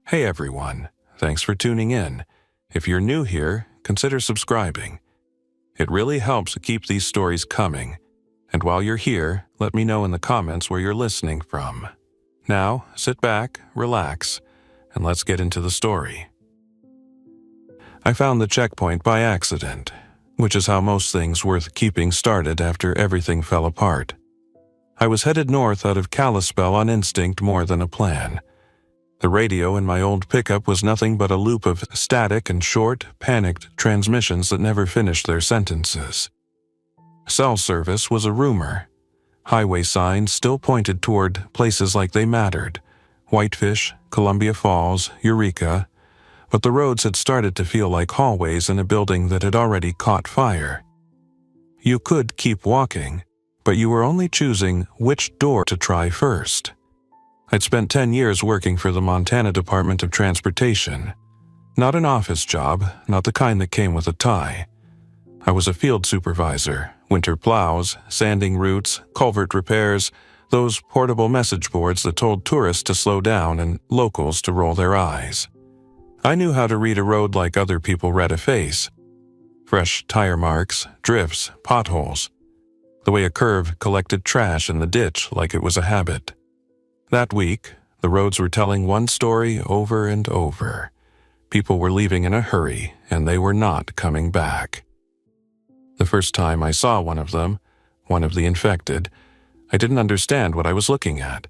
Hey everyone, thanks for tuning in. If you're new here, consider subscribing. It really helps keep these stories coming. And while you're here, let me know in the comments where you're listening from. Now, sit back, relax, and let's get into the story. I found the checkpoint by accident, which is how most things worth keeping started after everything fell apart. I was headed north out of Kalispell on instinct more than a plan. The radio in my old pickup was nothing but a loop of static and short, panicked transmissions that never finished their sentences. Cell service was a rumor. Highway signs still pointed toward places like they mattered: Whitefish, Columbia Falls, Eureka, but the roads had started to feel like hallways in a building that had already caught fire. You could keep walking, but you were only choosing which door to try first. I'd spent 10 years working for the Montana Department of Transportation. Not an office job, not the kind that came with a tie. I was a field supervisor, winter plows, sanding routes, culvert repairs, those portable message boards that told tourists to slow down and locals to roll their eyes. I knew how to read a road like other people read a face. Fresh tire marks, drifts, potholes. The way a curve collected trash in the ditch like it was a habit. That week, the roads were telling one story over and over. People were leaving in a hurry, and they were not coming back. The first time I saw one of them, one of the infected, I didn't understand what I was looking at.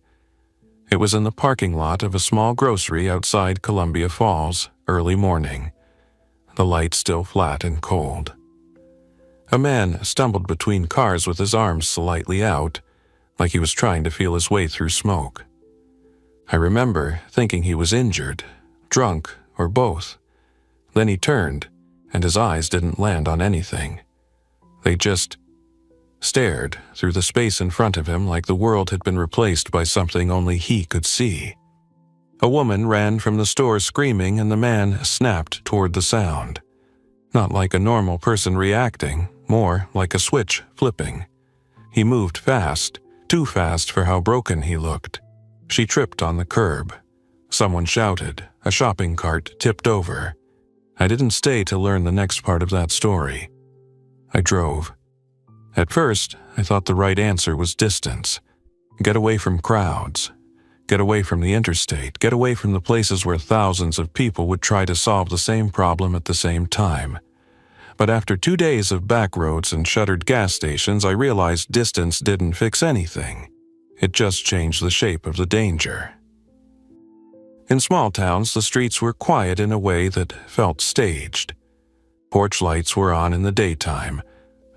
It was in the parking lot of a small grocery outside Columbia Falls, early morning. The light still flat and cold. A man stumbled between cars with his arms slightly out, like he was trying to feel his way through smoke. I remember thinking he was injured, drunk, or both. Then he turned, and his eyes didn't land on anything. They just stared through the space in front of him like the world had been replaced by something only he could see. A woman ran from the store screaming, and the man snapped toward the sound. Not like a normal person reacting, more like a switch flipping. He moved fast, too fast for how broken he looked. She tripped on the curb. Someone shouted. A shopping cart tipped over. I didn't stay to learn the next part of that story. I drove. At first, I thought the right answer was distance. Get away from crowds. Get away from the interstate. Get away from the places where thousands of people would try to solve the same problem at the same time. But after 2 days of back roads and shuttered gas stations, I realized distance didn't fix anything. It just changed the shape of the danger. In small towns, the streets were quiet in a way that felt staged. Porch lights were on in the daytime.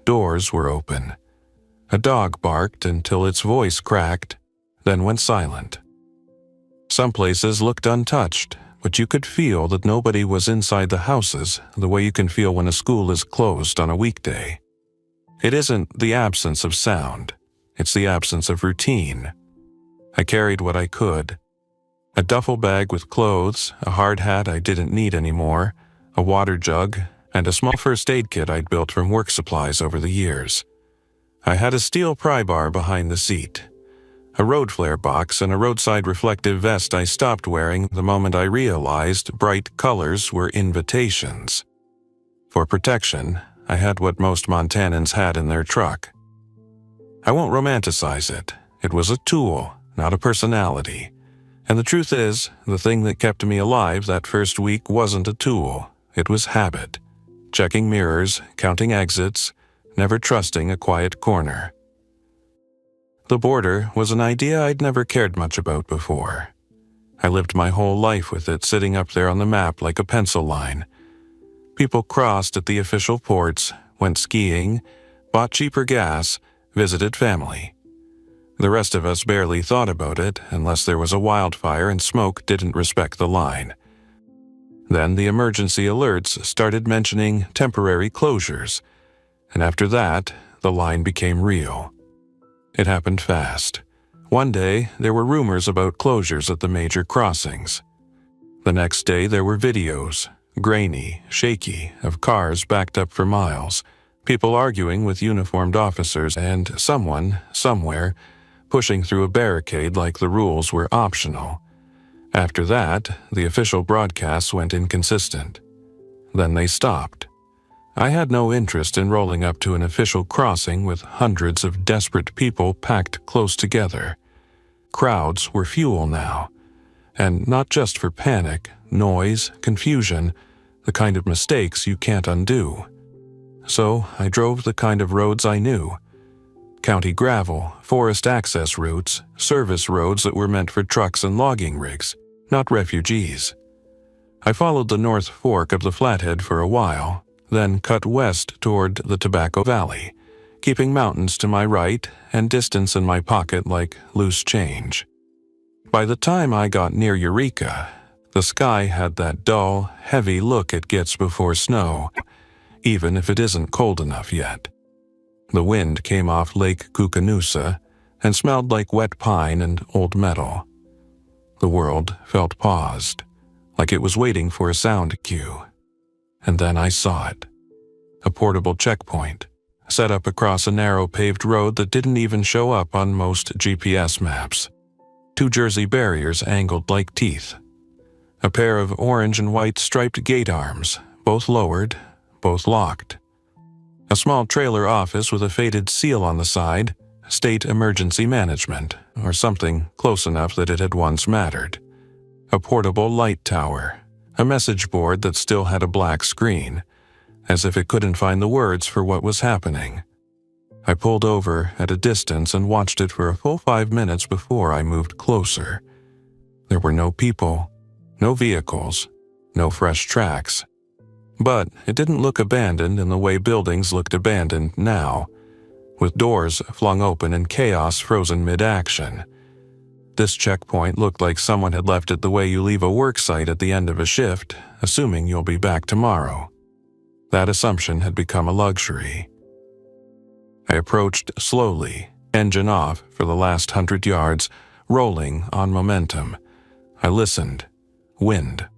Doors were open. A dog barked until its voice cracked, then went silent. Some places looked untouched, but you could feel that nobody was inside the houses the way you can feel when a school is closed on a weekday. It isn't the absence of sound. It's the absence of routine. I carried what I could. A duffel bag with clothes, a hard hat I didn't need anymore, a water jug, and a small first aid kit I'd built from work supplies over the years. I had a steel pry bar behind the seat, a road flare box, and a roadside reflective vest I stopped wearing the moment I realized bright colors were invitations. For protection, I had what most Montanans had in their truck. I won't romanticize it. It was a tool, not a personality. And the truth is, the thing that kept me alive that first week wasn't a tool. It was habit. Checking mirrors, counting exits, never trusting a quiet corner. The border was an idea I'd never cared much about before. I lived my whole life with it sitting up there on the map like a pencil line. People crossed at the official ports, went skiing, bought cheaper gas, visited family. The rest of us barely thought about it unless there was a wildfire and smoke didn't respect the line. Then the emergency alerts started mentioning temporary closures, and after that, the line became real. It happened fast. One day, there were rumors about closures at the major crossings. The next day, there were videos, grainy, shaky, of cars backed up for miles, people arguing with uniformed officers, and someone, somewhere, pushing through a barricade like the rules were optional. After that, the official broadcasts went inconsistent. Then they stopped. I had no interest in rolling up to an official crossing with hundreds of desperate people packed close together. Crowds were fuel now, and not just for panic, noise, confusion, the kind of mistakes you can't undo. So I drove the kind of roads I knew. County gravel, forest access routes, service roads that were meant for trucks and logging rigs, not refugees. I followed the North Fork of the Flathead for a while, then cut west toward the Tobacco Valley, keeping mountains to my right and distance in my pocket like loose change. By the time I got near Eureka, the sky had that dull, heavy look it gets before snow, even if it isn't cold enough yet. The wind came off Lake Koocanusa and smelled like wet pine and old metal. The world felt paused, like it was waiting for a sound cue. And then I saw it. A portable checkpoint, set up across a narrow paved road that didn't even show up on most GPS maps. 2 Jersey barriers angled like teeth. A pair of orange and white striped gate arms, both lowered, both locked. A small trailer office with a faded seal on the side, State Emergency Management, or something close enough that it had once mattered. A portable light tower, a message board that still had a black screen, as if it couldn't find the words for what was happening. I pulled over at a distance and watched it for a full 5 minutes before I moved closer. There were no people, no vehicles, no fresh tracks. But it didn't look abandoned in the way buildings looked abandoned now, with doors flung open and chaos frozen mid-action. This checkpoint looked like someone had left it the way you leave a work site at the end of a shift, assuming you'll be back tomorrow. That assumption had become a luxury. I approached slowly, engine off for the last 100 yards, rolling on momentum. I listened. Wind.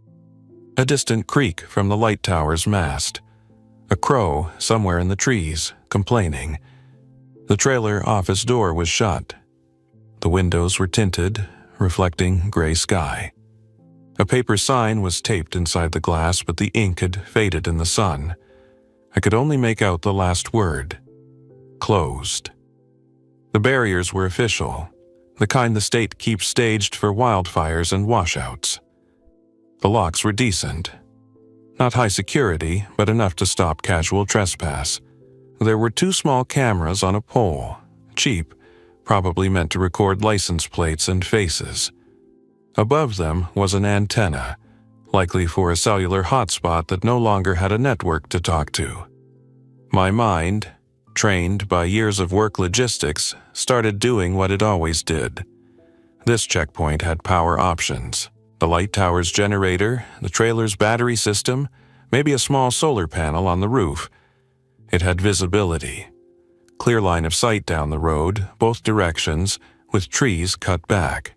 A distant creak from the light tower's mast. A crow somewhere in the trees, complaining. The trailer office door was shut. The windows were tinted, reflecting gray sky. A paper sign was taped inside the glass, but the ink had faded in the sun. I could only make out the last word. Closed. The barriers were official, the kind the state keeps staged for wildfires and washouts. The locks were decent. Not high security, but enough to stop casual trespass. There were 2 small cameras on a pole, cheap, probably meant to record license plates and faces. Above them was an antenna, likely for a cellular hotspot that no longer had a network to talk to. My mind, trained by years of work logistics, started doing what it always did. This checkpoint had power options. The light tower's generator, the trailer's battery system, maybe a small solar panel on the roof. It had visibility. Clear line of sight down the road, both directions, with trees cut back.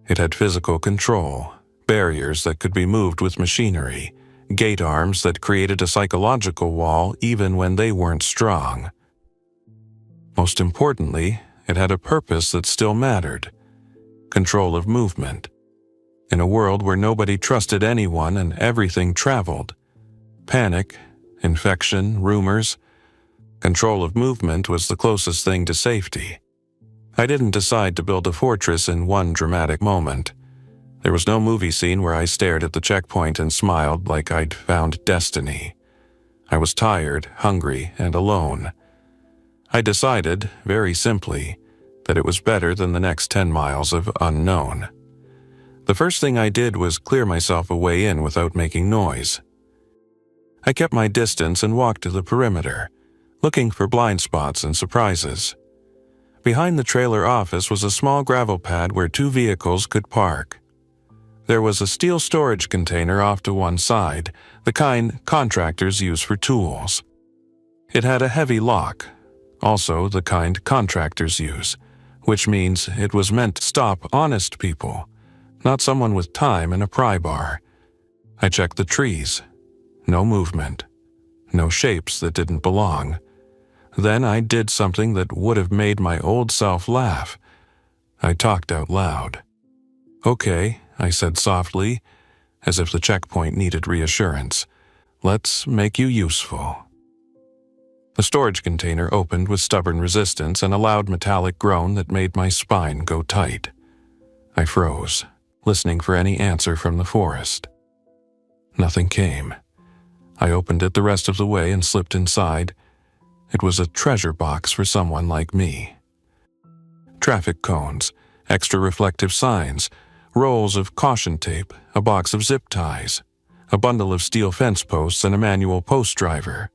It had physical control, barriers that could be moved with machinery, gate arms that created a psychological wall even when they weren't strong. Most importantly, it had a purpose that still mattered. Control of movement. In a world where nobody trusted anyone and everything traveled. Panic, infection, rumors. Control of movement was the closest thing to safety. I didn't decide to build a fortress in one dramatic moment. There was no movie scene where I stared at the checkpoint and smiled like I'd found destiny. I was tired, hungry, and alone. I decided, very simply, that it was better than the next 10 miles of unknown. The first thing I did was clear myself a way in without making noise. I kept my distance and walked to the perimeter, looking for blind spots and surprises. Behind the trailer office was a small gravel pad where 2 vehicles could park. There was a steel storage container off to one side, the kind contractors use for tools. It had a heavy lock, also the kind contractors use, which means it was meant to stop honest people, not someone with time and a pry bar. I checked the trees. No movement. No shapes that didn't belong. Then I did something that would have made my old self laugh. I talked out loud. "Okay," I said softly, as if the checkpoint needed reassurance. "Let's make you useful." The storage container opened with stubborn resistance and a loud metallic groan that made my spine go tight. I froze, listening for any answer from the forest. Nothing came. I opened it the rest of the way and slipped inside. It was a treasure box for someone like me. Traffic cones, extra reflective signs, rolls of caution tape, a box of zip ties, a bundle of steel fence posts and a manual post driver,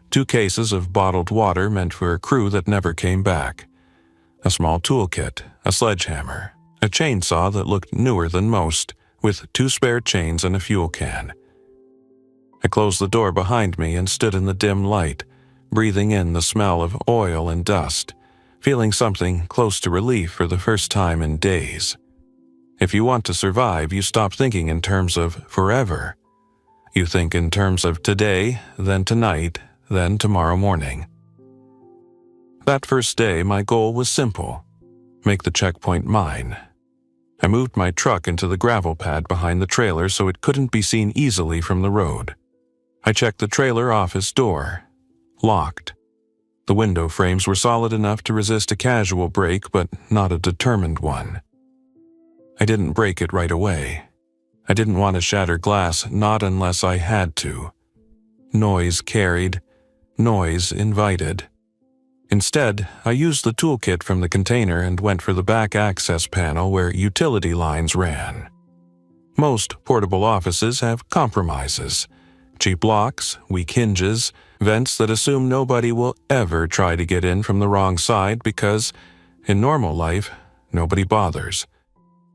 2 cases of bottled water meant for a crew that never came back, a small toolkit, a sledgehammer, a chainsaw that looked newer than most, with 2 spare chains and a fuel can. I closed the door behind me and stood in the dim light, breathing in the smell of oil and dust, feeling something close to relief for the first time in days. If you want to survive, you stop thinking in terms of forever. You think in terms of today, then tonight, then tomorrow morning. That first day, my goal was simple: make the checkpoint mine. I moved my truck into the gravel pad behind the trailer so it couldn't be seen easily from the road. I checked the trailer office door. Locked. The window frames were solid enough to resist a casual break, but not a determined one. I didn't break it right away. I didn't want to shatter glass, not unless I had to. Noise carried. Noise invited. Instead, I used the toolkit from the container and went for the back access panel where utility lines ran. Most portable offices have compromises: cheap locks, weak hinges, vents that assume nobody will ever try to get in from the wrong side because, in normal life, nobody bothers.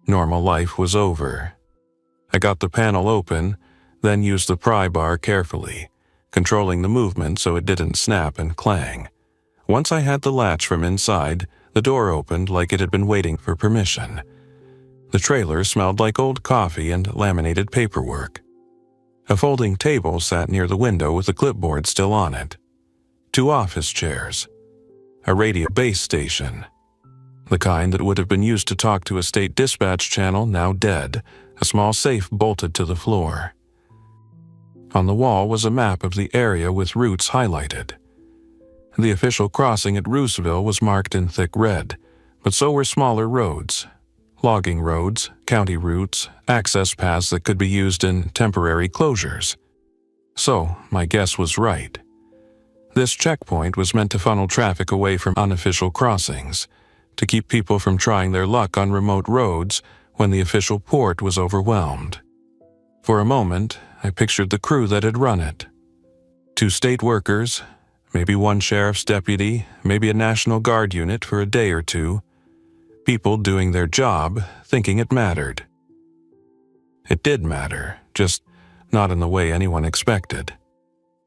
Normal life was over. I got the panel open, then used the pry bar carefully, controlling the movement so it didn't snap and clang. Once I had the latch from inside, the door opened like it had been waiting for permission. The trailer smelled like old coffee and laminated paperwork. A folding table sat near the window with a clipboard still on it. 2 office chairs. A radio base station. The kind that would have been used to talk to a state dispatch channel, now dead. A small safe bolted to the floor. On the wall was a map of the area with routes highlighted. The official crossing at Roosevelt was marked in thick red, but so were smaller roads. Logging roads, county routes, access paths that could be used in temporary closures. So, my guess was right. This checkpoint was meant to funnel traffic away from unofficial crossings, to keep people from trying their luck on remote roads when the official port was overwhelmed. For a moment, I pictured the crew that had run it. 2 state workers, maybe 1 sheriff's deputy, maybe a National Guard unit for a day or 2. People doing their job, thinking it mattered. It did matter, just not in the way anyone expected.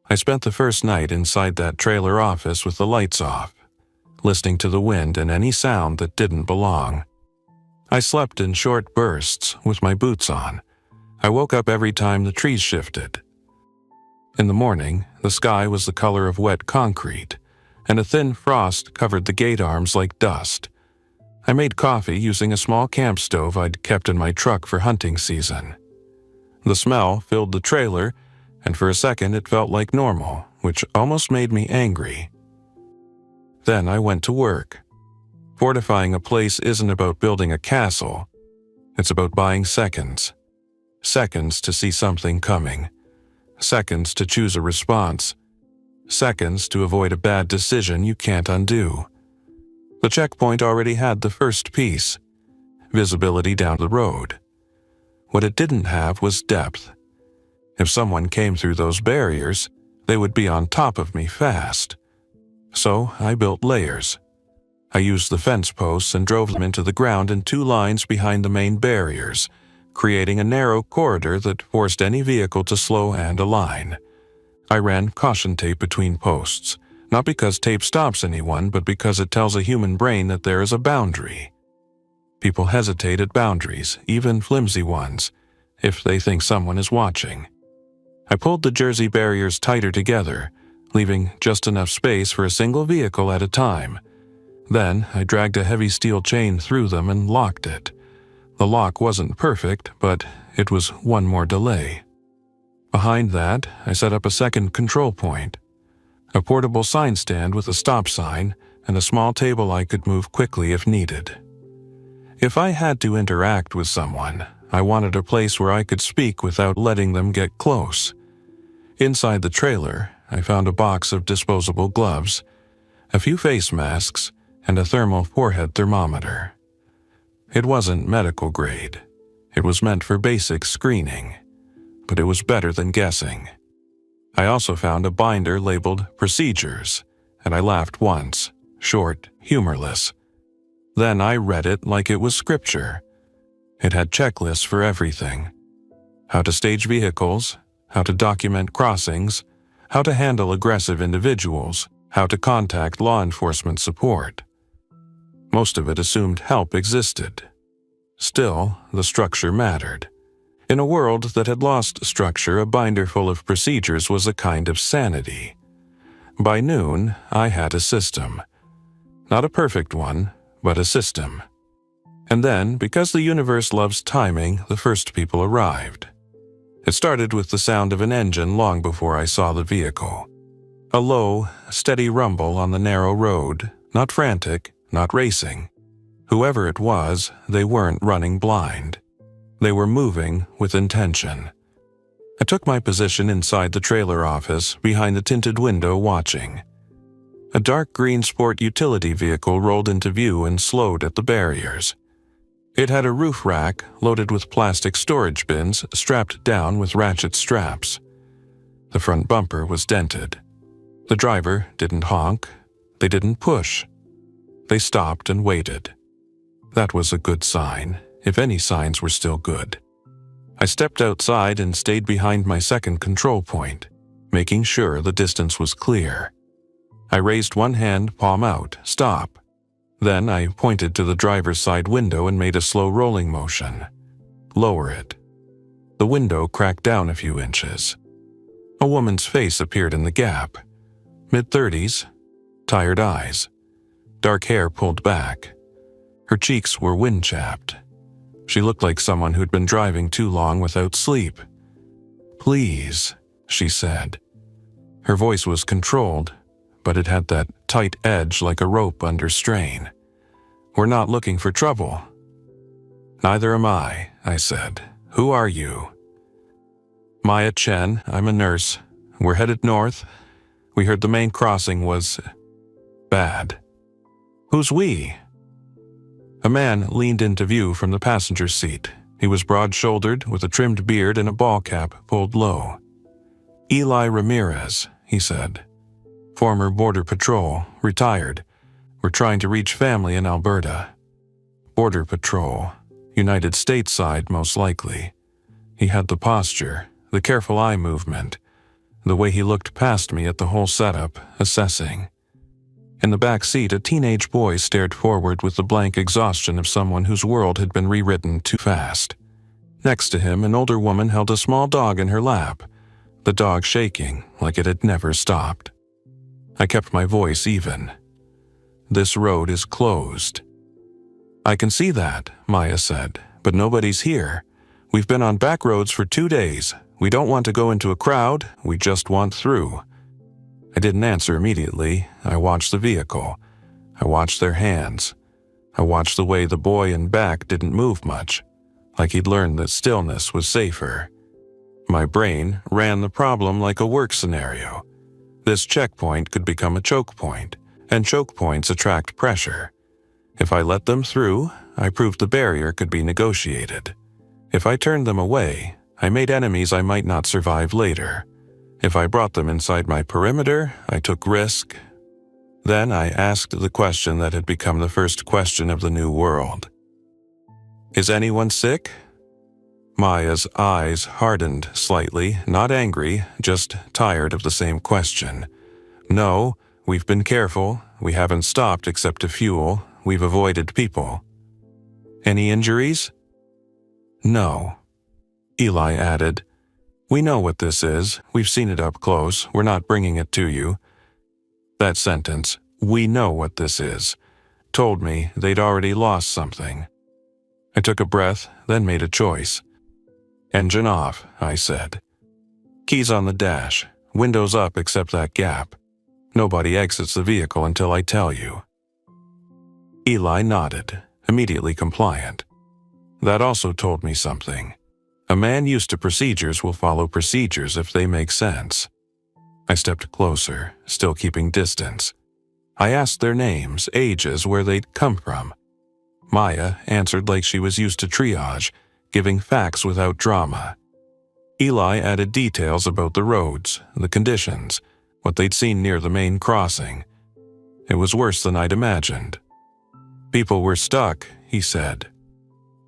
I spent the first night inside that trailer office with the lights off, listening to the wind and any sound that didn't belong. I slept in short bursts with my boots on. I woke up every time the trees shifted. In the morning, the sky was the color of wet concrete, and a thin frost covered the gate arms like dust. I made coffee using a small camp stove I'd kept in my truck for hunting season. The smell filled the trailer, and for a second it felt like normal, which almost made me angry. Then I went to work. Fortifying a place isn't about building a castle. It's about buying seconds. Seconds to see something coming. Seconds to choose a response. Seconds to avoid a bad decision you can't undo. The checkpoint already had the first piece: visibility down the road. What it didn't have was depth. If someone came through those barriers, they would be on top of me fast. So I built layers. I used the fence posts and drove them into the ground in 2 lines behind the main barriers, creating a narrow corridor that forced any vehicle to slow and align. I ran caution tape between posts, not because tape stops anyone, but because it tells a human brain that there is a boundary. People hesitate at boundaries, even flimsy ones, if they think someone is watching. I pulled the Jersey barriers tighter together, leaving just enough space for a single vehicle at a time. Then I dragged a heavy steel chain through them and locked it, The lock wasn't perfect, but it was one more delay. Behind that, I set up a second control point, a portable sign stand with a stop sign and a small table I could move quickly if needed. If I had to interact with someone, I wanted a place where I could speak without letting them get close. Inside the trailer, I found a box of disposable gloves, a few face masks, and a thermal forehead thermometer. It wasn't medical grade. It was meant for basic screening, but it was better than guessing. I also found a binder labeled Procedures, and I laughed once, short, humorless. Then I read it like it was scripture. It had checklists for everything: how to stage vehicles, how to document crossings, how to handle aggressive individuals, how to contact law enforcement support. Most of it assumed help existed. Still, the structure mattered. In a world that had lost structure, a binder full of procedures was a kind of sanity. By noon, I had a system. Not a perfect one, but a system. And then, because the universe loves timing, the first people arrived. It started with the sound of an engine long before I saw the vehicle. A low, steady rumble on the narrow road, not frantic, not racing. Whoever it was, they weren't running blind. They were moving with intention. I took my position inside the trailer office, behind the tinted window, watching. A dark green sport utility vehicle rolled into view and slowed at the barriers. It had a roof rack loaded with plastic storage bins strapped down with ratchet straps. The front bumper was dented. The driver didn't honk. They didn't push. They stopped and waited. That was a good sign, if any signs were still good. I stepped outside and stayed behind my second control point, making sure the distance was clear. I raised one hand, palm out, stop. Then I pointed to the driver's side window and made a slow rolling motion. Lower it. The window cracked down a few inches. A woman's face appeared in the gap. Mid-30s, tired eyes, dark hair pulled back. Her cheeks were wind-chapped. She looked like someone who'd been driving too long without sleep. "Please," she said. Her voice was controlled, but it had that tight edge like a rope under strain. "We're not looking for trouble." "Neither am I," I said. "Who are you?" "Maya Chen. I'm a nurse. We're headed north. We heard the main crossing was bad." "Who's we?" A man leaned into view from the passenger seat. He was broad-shouldered, with a trimmed beard and a ball cap pulled low. "Eli Ramirez," he said. "Former Border Patrol, retired. We're trying to reach family in Alberta." Border Patrol, United States side most likely. He had the posture, the careful eye movement, the way he looked past me at the whole setup, assessing. In the back seat, a teenage boy stared forward with the blank exhaustion of someone whose world had been rewritten too fast. Next to him, an older woman held a small dog in her lap, the dog shaking like it had never stopped. I kept my voice even. "This road is closed." "I can see that," Maya said, "but nobody's here. We've been on back roads for 2 days. We don't want to go into a crowd, we just want through." I didn't answer immediately. I watched the vehicle. I watched their hands. I watched the way the boy in back didn't move much, like he'd learned that stillness was safer. My brain ran the problem like a work scenario. This checkpoint could become a choke point, and choke points attract pressure. If I let them through, I proved the barrier could be negotiated. If I turned them away, I made enemies I might not survive later. If I brought them inside my perimeter, I took risk. Then I asked the question that had become the first question of the new world. "Is anyone sick?" Maya's eyes hardened slightly, not angry, just tired of the same question. "No, we've been careful. We haven't stopped except to fuel. We've avoided people." "Any injuries?" "No." Eli added, "We know what this is. We've seen it up close. We're not bringing it to you." That sentence, "we know what this is," told me they'd already lost something. I took a breath, then made a choice. "Engine off," I said. "Keys on the dash, windows up except that gap. Nobody exits the vehicle until I tell you." Eli nodded, immediately compliant. That also told me something. A man used to procedures will follow procedures if they make sense. I stepped closer, still keeping distance. I asked their names, ages, where they'd come from. Maya answered like she was used to triage, giving facts without drama. Eli added details about the roads, the conditions, what they'd seen near the main crossing. It was worse than I'd imagined. People were stuck, he said.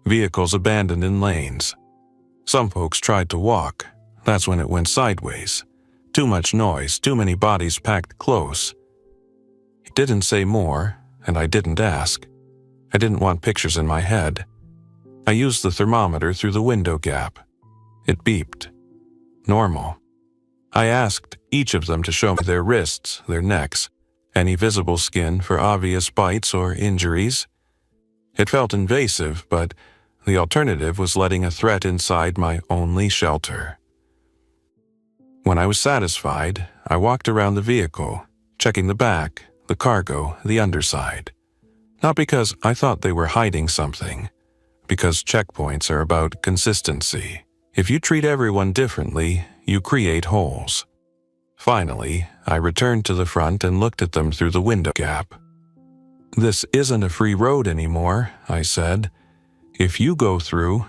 Vehicles abandoned in lanes. Some folks tried to walk. That's when it went sideways. Too much noise, too many bodies packed close. He didn't say more, and I didn't ask. I didn't want pictures in my head. I used the thermometer through the window gap. It beeped. Normal. I asked each of them to show me their wrists, their necks, any visible skin for obvious bites or injuries. It felt invasive, but the alternative was letting a threat inside my only shelter. When I was satisfied, I walked around the vehicle, checking the back, the cargo, the underside. Not because I thought they were hiding something, because checkpoints are about consistency. If you treat everyone differently, you create holes. Finally, I returned to the front and looked at them through the window gap. "This isn't a free road anymore," I said. "If you go through,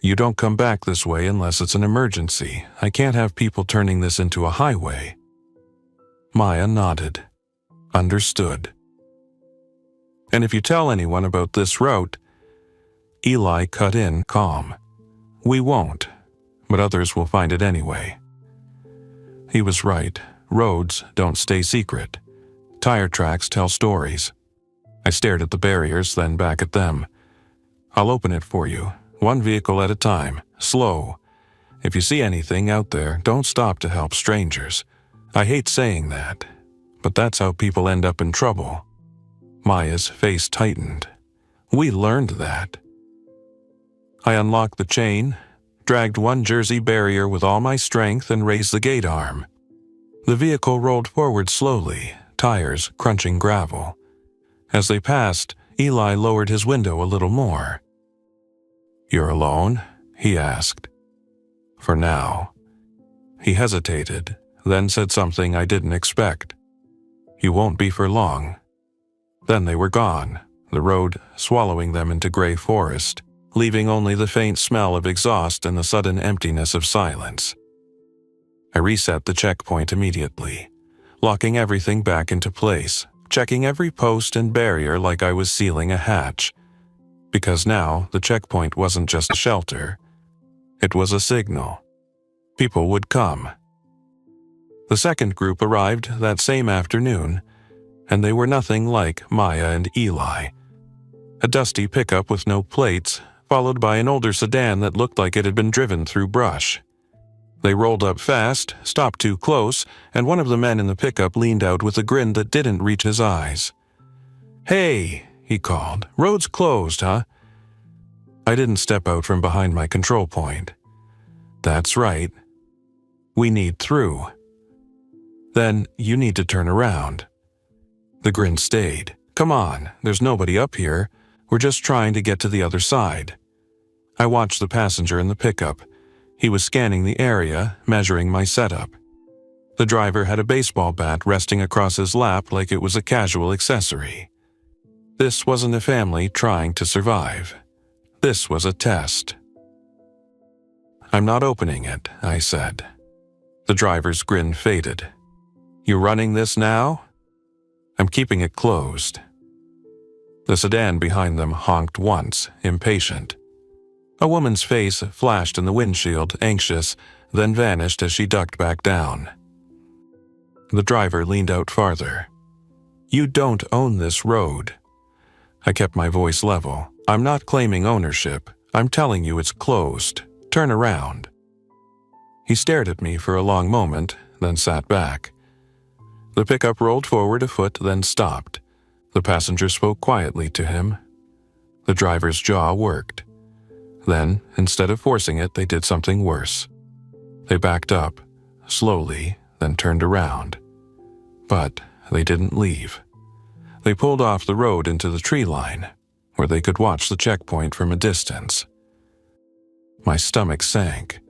you don't come back this way unless it's an emergency. I can't have people turning this into a highway." Maya nodded. Understood. "And if you tell anyone about this route," Eli cut in calm, "we won't, but others will find it anyway." He was right. Roads don't stay secret. Tire tracks tell stories. I stared at the barriers, then back at them. "I'll open it for you, one vehicle at a time, slow. If you see anything out there, don't stop to help strangers. I hate saying that, but that's how people end up in trouble." Maya's face tightened. "We learned that." I unlocked the chain, dragged one jersey barrier with all my strength, and raised the gate arm. The vehicle rolled forward slowly, tires crunching gravel. As they passed, Eli lowered his window a little more. "You're alone?" he asked. "For now." He hesitated, then said something I didn't expect. "You won't be for long." Then they were gone, the road swallowing them into gray forest, leaving only the faint smell of exhaust and the sudden emptiness of silence. I reset the checkpoint immediately, locking everything back into place, checking every post and barrier like I was sealing a hatch. Because now the checkpoint wasn't just a shelter, it was a signal. People would come. The second group arrived that same afternoon, and they were nothing like Maya and Eli. A dusty pickup with no plates, followed by an older sedan that looked like it had been driven through brush. They rolled up fast, stopped too close, and one of the men in the pickup leaned out with a grin that didn't reach his eyes. "Hey," he called, "road's closed, huh?" I didn't step out from behind my control point. "That's right. We need through." "Then you need to turn around." The grin stayed. "Come on, there's nobody up here. We're just trying to get to the other side." I watched the passenger in the pickup. He was scanning the area, measuring my setup. The driver had a baseball bat resting across his lap like it was a casual accessory. This wasn't a family trying to survive. This was a test. "I'm not opening it," I said. The driver's grin faded. "You running this now?" "I'm keeping it closed." The sedan behind them honked once, impatient. A woman's face flashed in the windshield, anxious, then vanished as she ducked back down. The driver leaned out farther. "You don't own this road." I kept my voice level. "I'm not claiming ownership. I'm telling you it's closed. Turn around." He stared at me for a long moment, then sat back. The pickup rolled forward a foot, then stopped. The passenger spoke quietly to him. The driver's jaw worked. Then, instead of forcing it, they did something worse. They backed up, slowly, then turned around. But they didn't leave. They pulled off the road into the tree line, where they could watch the checkpoint from a distance. My stomach sank.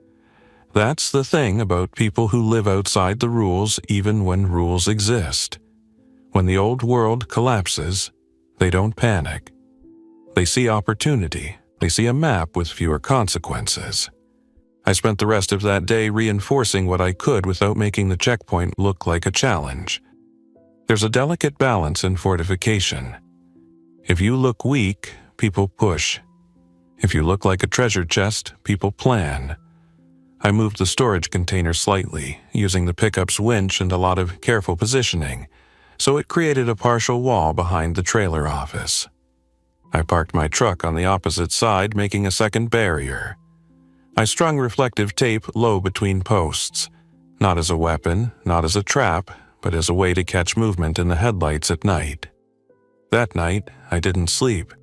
That's the thing about people who live outside the rules even when rules exist. When the old world collapses, they don't panic. They see opportunity. They see a map with fewer consequences. I spent the rest of that day reinforcing what I could without making the checkpoint look like a challenge. There's a delicate balance in fortification. If you look weak, people push. If you look like a treasure chest, people plan. I moved the storage container slightly, using the pickup's winch and a lot of careful positioning, so it created a partial wall behind the trailer office. I parked my truck on the opposite side, making a second barrier. I strung reflective tape low between posts, not as a weapon, not as a trap, but as a way to catch movement in the headlights at night. That night, I didn't sleep.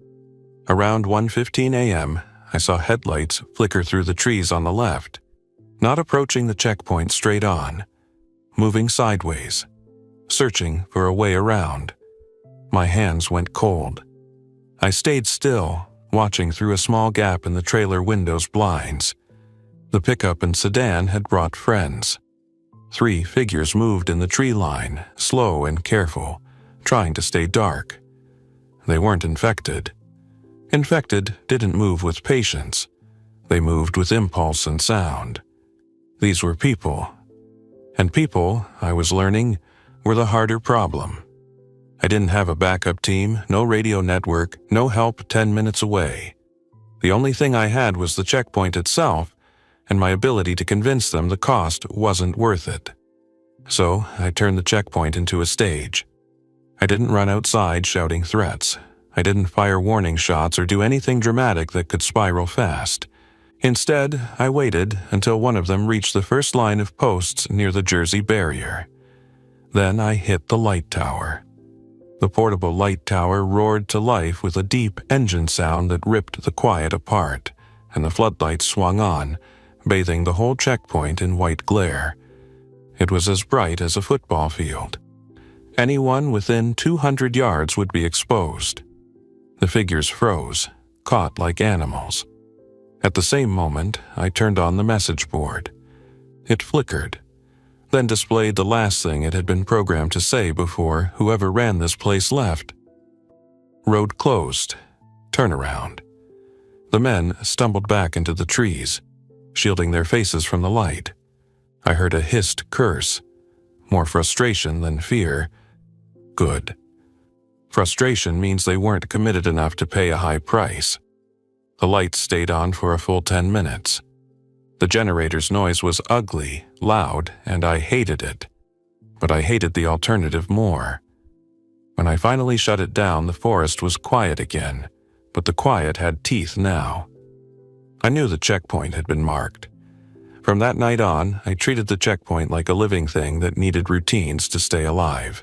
Around 1:15 a.m., I saw headlights flicker through the trees on the left, not approaching the checkpoint straight on, moving sideways, searching for a way around. My hands went cold. I stayed still, watching through a small gap in the trailer window's blinds. The pickup and sedan had brought friends. 3 figures moved in the tree line, slow and careful, trying to stay dark. They weren't infected. Infected didn't move with patience. They moved with impulse and sound. These were people. And people, I was learning, were the harder problem. I didn't have a backup team, no radio network, no help 10 minutes away. The only thing I had was the checkpoint itself, and my ability to convince them the cost wasn't worth it. So I turned the checkpoint into a stage. I didn't run outside shouting threats. I didn't fire warning shots or do anything dramatic that could spiral fast. Instead, I waited until one of them reached the first line of posts near the Jersey barrier. Then I hit the light tower. The portable light tower roared to life with a deep engine sound that ripped the quiet apart, and the floodlights swung on, bathing the whole checkpoint in white glare. It was as bright as a football field. Anyone within 200 yards would be exposed. The figures froze, caught like animals. At the same moment, I turned on the message board. It flickered, then displayed the last thing it had been programmed to say before whoever ran this place left. Road closed. Turnaround. The men stumbled back into the trees, shielding their faces from the light. I heard a hissed curse. More frustration than fear. Good. Frustration means they weren't committed enough to pay a high price. The lights stayed on for a full 10 minutes. The generator's noise was ugly, loud, and I hated it. But I hated the alternative more. When I finally shut it down, the forest was quiet again, but the quiet had teeth now. I knew the checkpoint had been marked. From that night on, I treated the checkpoint like a living thing that needed routines to stay alive.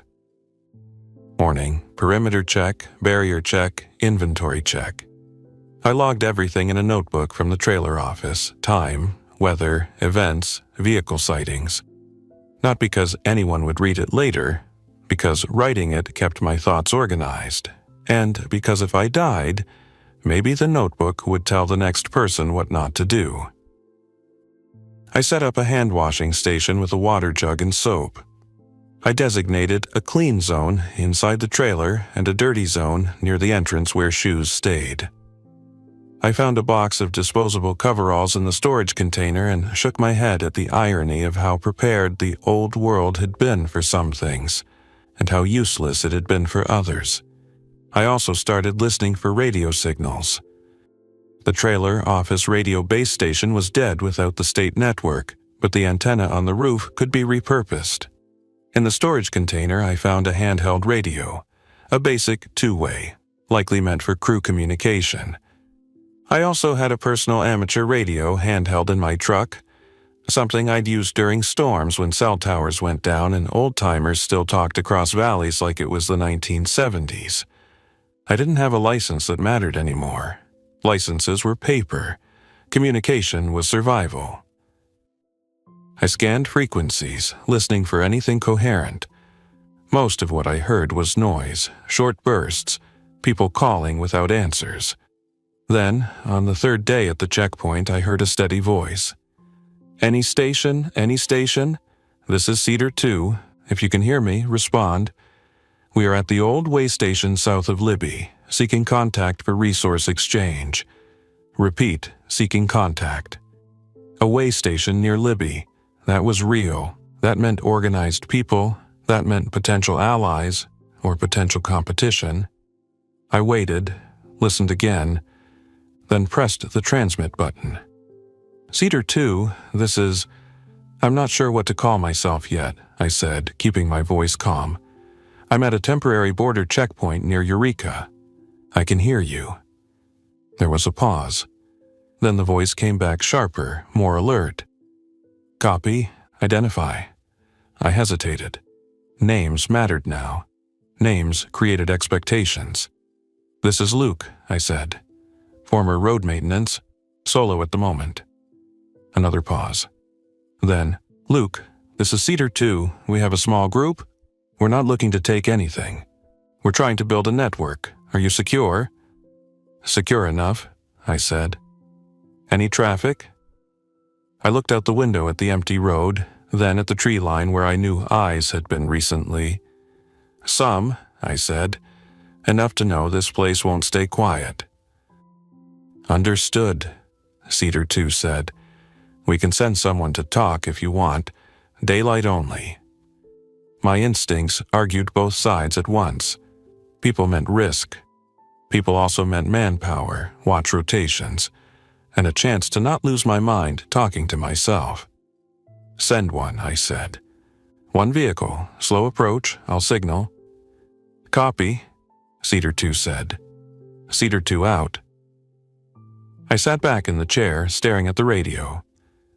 Morning, perimeter check, barrier check, inventory check. I logged everything in a notebook from the trailer office: time, weather, events, vehicle sightings. Not because anyone would read it later, because writing it kept my thoughts organized, and because if I died, maybe the notebook would tell the next person what not to do. I set up a hand-washing station with a water jug and soap. I designated a clean zone inside the trailer and a dirty zone near the entrance where shoes stayed. I found a box of disposable coveralls in the storage container and shook my head at the irony of how prepared the old world had been for some things, and how useless it had been for others. I also started listening for radio signals. The trailer office radio base station was dead without the state network, but the antenna on the roof could be repurposed. In the storage container, I found a handheld radio, a basic two-way, likely meant for crew communication. I also had a personal amateur radio handheld in my truck, something I'd used during storms when cell towers went down and old-timers still talked across valleys like it was the 1970s. I didn't have a license that mattered anymore. Licenses were paper, Communication was survival. I scanned frequencies, listening for anything coherent. Most of what I heard was noise, short bursts, people calling without answers. Then, on the third day at the checkpoint, I heard a steady voice. Any station? Any station? This is Cedar 2. If you can hear me, respond. We are at the old way station south of Libby, seeking contact for resource exchange. Repeat, seeking contact. A way station near Libby. That was real. That meant organized people. That meant potential allies, or potential competition. I waited, listened again, then pressed the transmit button. Cedar 2, this is... I'm not sure what to call myself yet, I said, keeping my voice calm. I'm at a temporary border checkpoint near Eureka. I can hear you. There was a pause. Then the voice came back sharper, more alert. Copy, identify. I hesitated. Names mattered now. Names created expectations. This is Luke, I said. Former road maintenance, solo at the moment. Another pause. Then, Luke, this is Cedar 2. We have a small group. We're not looking to take anything. We're trying to build a network. Are you secure? Secure enough, I said. Any traffic? I looked out the window at the empty road, then at the tree line where I knew eyes had been recently. Some, I said. Enough to know this place won't stay quiet. Understood, Cedar 2 said. We can send someone to talk if you want. Daylight only. My instincts argued both sides at once. People meant risk. People also meant manpower, watch rotations, and a chance to not lose my mind talking to myself. Send one, I said. One vehicle, slow approach, I'll signal. Copy, Cedar 2 said. Cedar 2 out. I sat back in the chair, staring at the radio.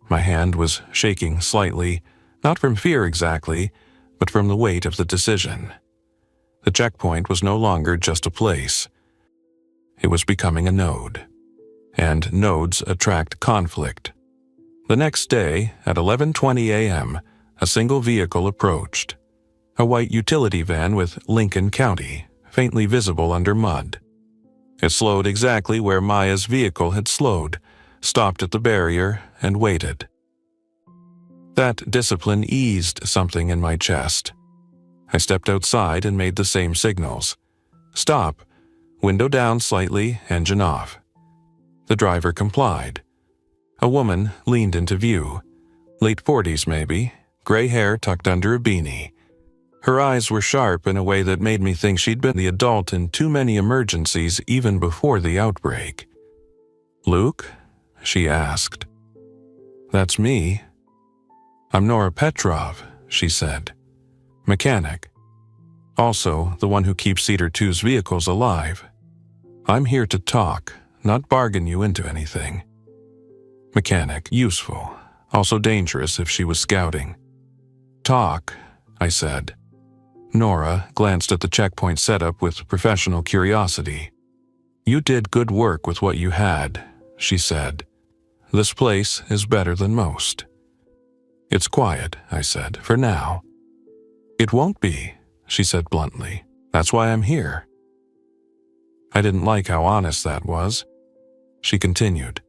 My hand was shaking slightly, not from fear exactly, but from the weight of the decision. The checkpoint was no longer just a place. It was becoming a node. And nodes attract conflict. The next day, at 11:20 a.m., a single vehicle approached. A white utility van with Lincoln County, faintly visible under mud. It slowed exactly where Maya's vehicle had slowed, stopped at the barrier, and waited. That discipline eased something in my chest. I stepped outside and made the same signals. Stop. Window down slightly, engine off. The driver complied. A woman leaned into view. Late 40s maybe, gray hair tucked under a beanie. Her eyes were sharp in a way that made me think she'd been the adult in too many emergencies even before the outbreak. Luke? She asked. That's me. I'm Nora Petrov, she said. Mechanic. Also, the one who keeps Cedar 2's vehicles alive. I'm here to talk, not bargain you into anything. Mechanic, useful, also dangerous if she was scouting. Talk, I said. Nora glanced at the checkpoint setup with professional curiosity. You did good work with what you had, she said. This place is better than most. It's quiet, I said, for now. It won't be, she said bluntly. That's why I'm here. I didn't like how honest that was. She continued.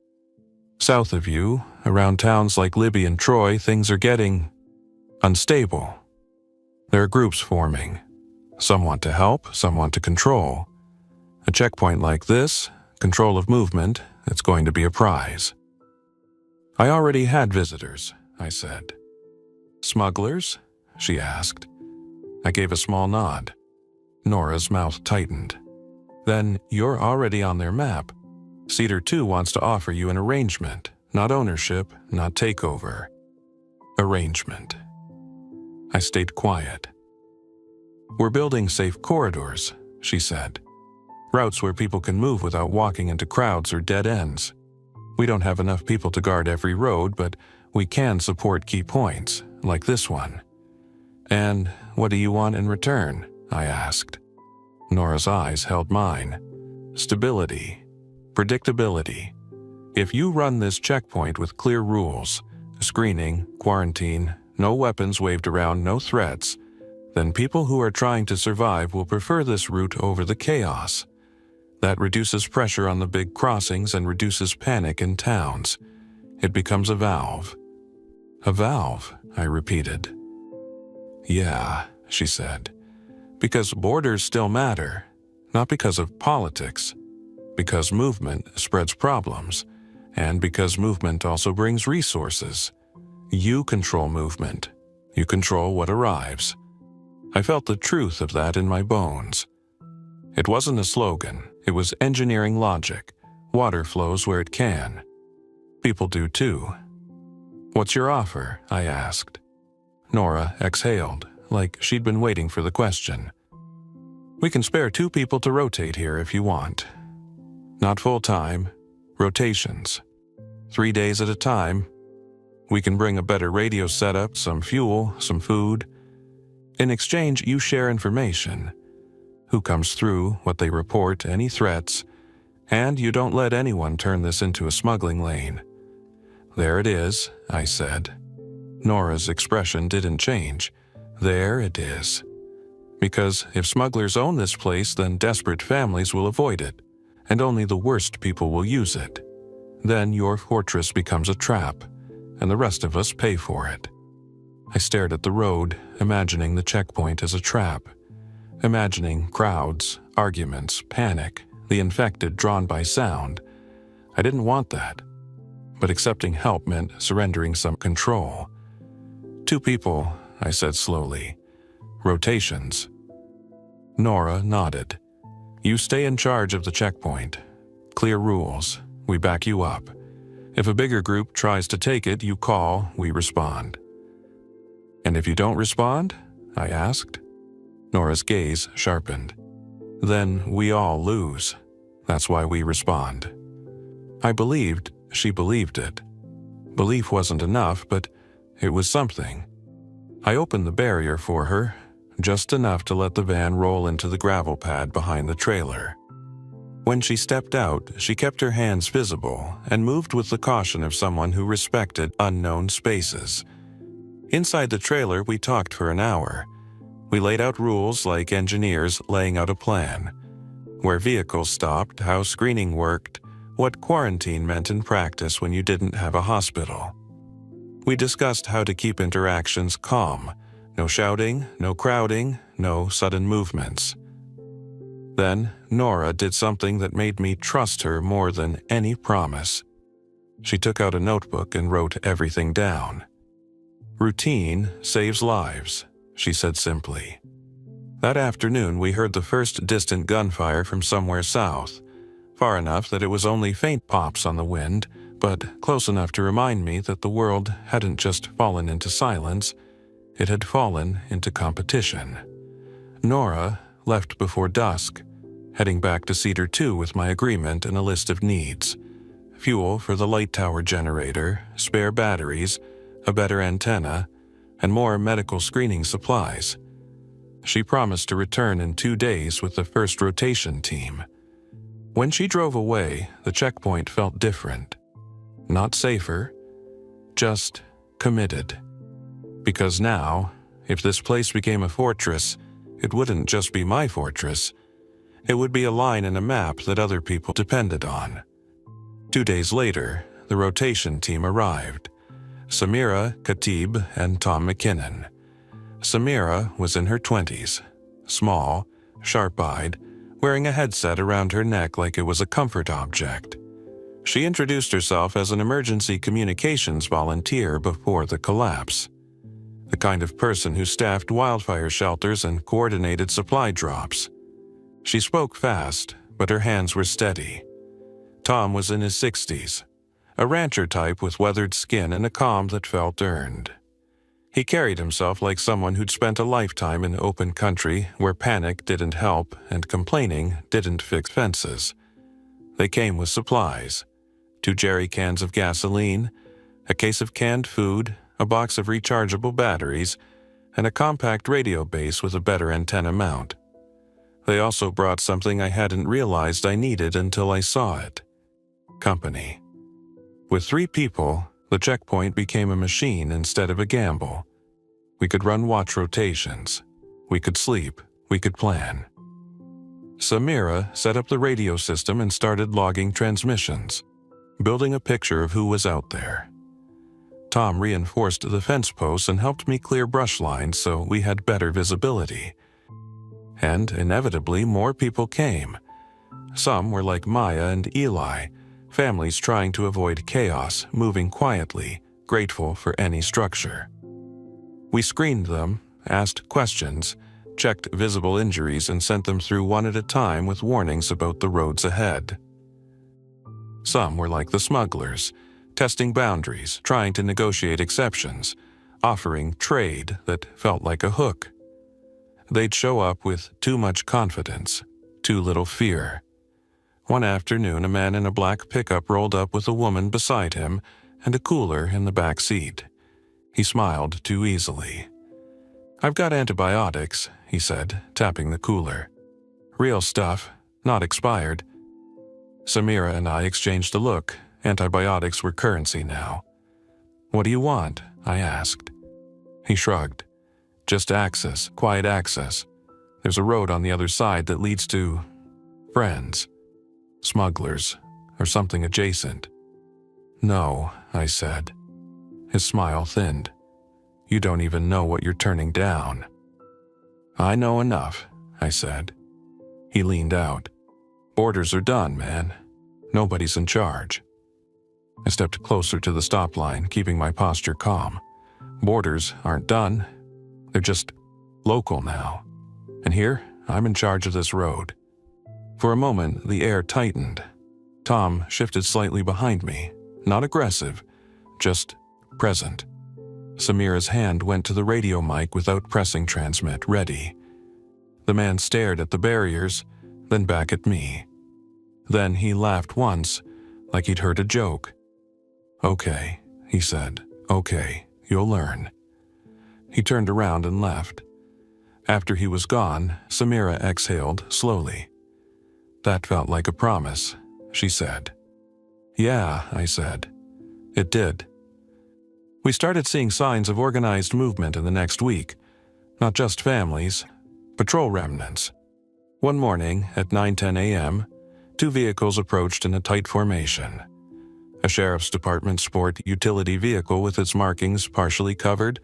South of you, around towns like Libby and Troy, things are getting unstable. There are groups forming. Some want to help, some want to control. A checkpoint like this, control of movement, it's going to be a prize. I already had visitors, I said. Smugglers? She asked. I gave a small nod. Nora's mouth tightened. Then you're already on their map. Cedar 2 wants to offer you an arrangement, not ownership, not takeover. Arrangement. I stayed quiet. We're building safe corridors, she said. Routes where people can move without walking into crowds or dead ends. We don't have enough people to guard every road, but we can support key points, like this one. And what do you want in return? I asked. Nora's eyes held mine. Stability. Predictability. If you run this checkpoint with clear rules, screening, quarantine, no weapons waved around, no threats, then people who are trying to survive will prefer this route over the chaos. That reduces pressure on the big crossings and reduces panic in towns. It becomes a valve. A valve, I repeated. Yeah, she said. Because borders still matter, not because of politics. Because movement spreads problems, and because movement also brings resources. You control movement. You control what arrives. I felt the truth of that in my bones. It wasn't a slogan. It was engineering logic. Water flows where it can. People do too. What's your offer? I asked. Nora exhaled, like she'd been waiting for the question. We can spare 2 people to rotate here if you want. Not full-time. Rotations. 3 days at a time. We can bring a better radio setup, some fuel, some food. In exchange, you share information. Who comes through, what they report, any threats, and you don't let anyone turn this into a smuggling lane. There it is, I said. Nora's expression didn't change. There it is. Because if smugglers own this place, then desperate families will avoid it, and only the worst people will use it. Then your fortress becomes a trap, and the rest of us pay for it. I stared at the road, imagining the checkpoint as a trap. Imagining crowds, arguments, panic, the infected drawn by sound. I didn't want that. But accepting help meant surrendering some control. 2 people, I said slowly. Rotations. Nora nodded. You stay in charge of the checkpoint. Clear rules. We back you up. If a bigger group tries to take it, you call, we respond. And if you don't respond? I asked. Nora's gaze sharpened. Then we all lose. That's why we respond. I believed she believed it. Belief wasn't enough, but it was something. I opened the barrier for her, just enough to let the van roll into the gravel pad behind the trailer. When she stepped out, she kept her hands visible and moved with the caution of someone who respected unknown spaces. Inside the trailer, we talked for an hour. We laid out rules like engineers laying out a plan. Where vehicles stopped, how screening worked, what quarantine meant in practice when you didn't have a hospital. We discussed how to keep interactions calm. No shouting, no crowding, no sudden movements. Then, Nora did something that made me trust her more than any promise. She took out a notebook and wrote everything down. Routine saves lives, she said simply. That afternoon, we heard the first distant gunfire from somewhere south, far enough that it was only faint pops on the wind, but close enough to remind me that the world hadn't just fallen into silence, it had fallen into competition. Nora left before dusk, heading back to Cedar 2 with my agreement and a list of needs. Fuel for the light tower generator, spare batteries, a better antenna, and more medical screening supplies. She promised to return in 2 days with the first rotation team. When she drove away, the checkpoint felt different. Not safer, just committed. Because now, if this place became a fortress, it wouldn't just be my fortress. It would be a line in a map that other people depended on. 2 days later, the rotation team arrived. Samira, Khatib, and Tom McKinnon. Samira was in her 20s, small, sharp-eyed, wearing a headset around her neck like it was a comfort object. She introduced herself as an emergency communications volunteer before the collapse. The kind of person who staffed wildfire shelters and coordinated supply drops. She spoke fast, but her hands were steady. Tom was in his 60s, a rancher type with weathered skin and a calm that felt earned. He carried himself like someone who'd spent a lifetime in open country where panic didn't help and complaining didn't fix fences. They came with supplies: 2 jerry cans of gasoline, a case of canned food, a box of rechargeable batteries, and a compact radio base with a better antenna mount. They also brought something I hadn't realized I needed until I saw it: company. With 3 people, the checkpoint became a machine instead of a gamble. We could run watch rotations. We could sleep. We could plan. Samira set up the radio system and started logging transmissions, building a picture of who was out there. Tom reinforced the fence posts and helped me clear brush lines so we had better visibility. And inevitably, more people came. Some were like Maya and Eli, families trying to avoid chaos, moving quietly, grateful for any structure. We screened them, asked questions, checked visible injuries, and sent them through one at a time with warnings about the roads ahead. Some were like the smugglers, testing boundaries, trying to negotiate exceptions, offering trade that felt like a hook. They'd show up with too much confidence, too little fear. One afternoon, a man in a black pickup rolled up with a woman beside him and a cooler in the back seat. He smiled too easily. "I've got antibiotics," he said, tapping the cooler. "Real stuff, not expired." Samira and I exchanged a look. Antibiotics were currency now. "What do you want?" I asked. He shrugged. "Just access, quiet access. There's a road on the other side that leads to friends, smugglers, or something adjacent." "No," I said. His smile thinned. "You don't even know what you're turning down." "I know enough," I said. He leaned out. "Borders are done, man. Nobody's in charge." I stepped closer to the stop line, keeping my posture calm. Borders aren't done. They're just local now. And here, I'm in charge of this road. For a moment, the air tightened. Tom shifted slightly behind me, not aggressive, just present. Samira's hand went to the radio mic without pressing transmit, ready. The man stared at the barriers, then back at me. Then he laughed once, like he'd heard a joke. "Okay," he said. "Okay, you'll learn." He turned around and left. After he was gone, Samira exhaled slowly. "That felt like a promise," she said. "Yeah," I said. "It did." We started seeing signs of organized movement in the next week. Not just families, patrol remnants. One morning at 9:10 a.m., 2 vehicles approached in a tight formation. A sheriff's department sport utility vehicle with its markings partially covered,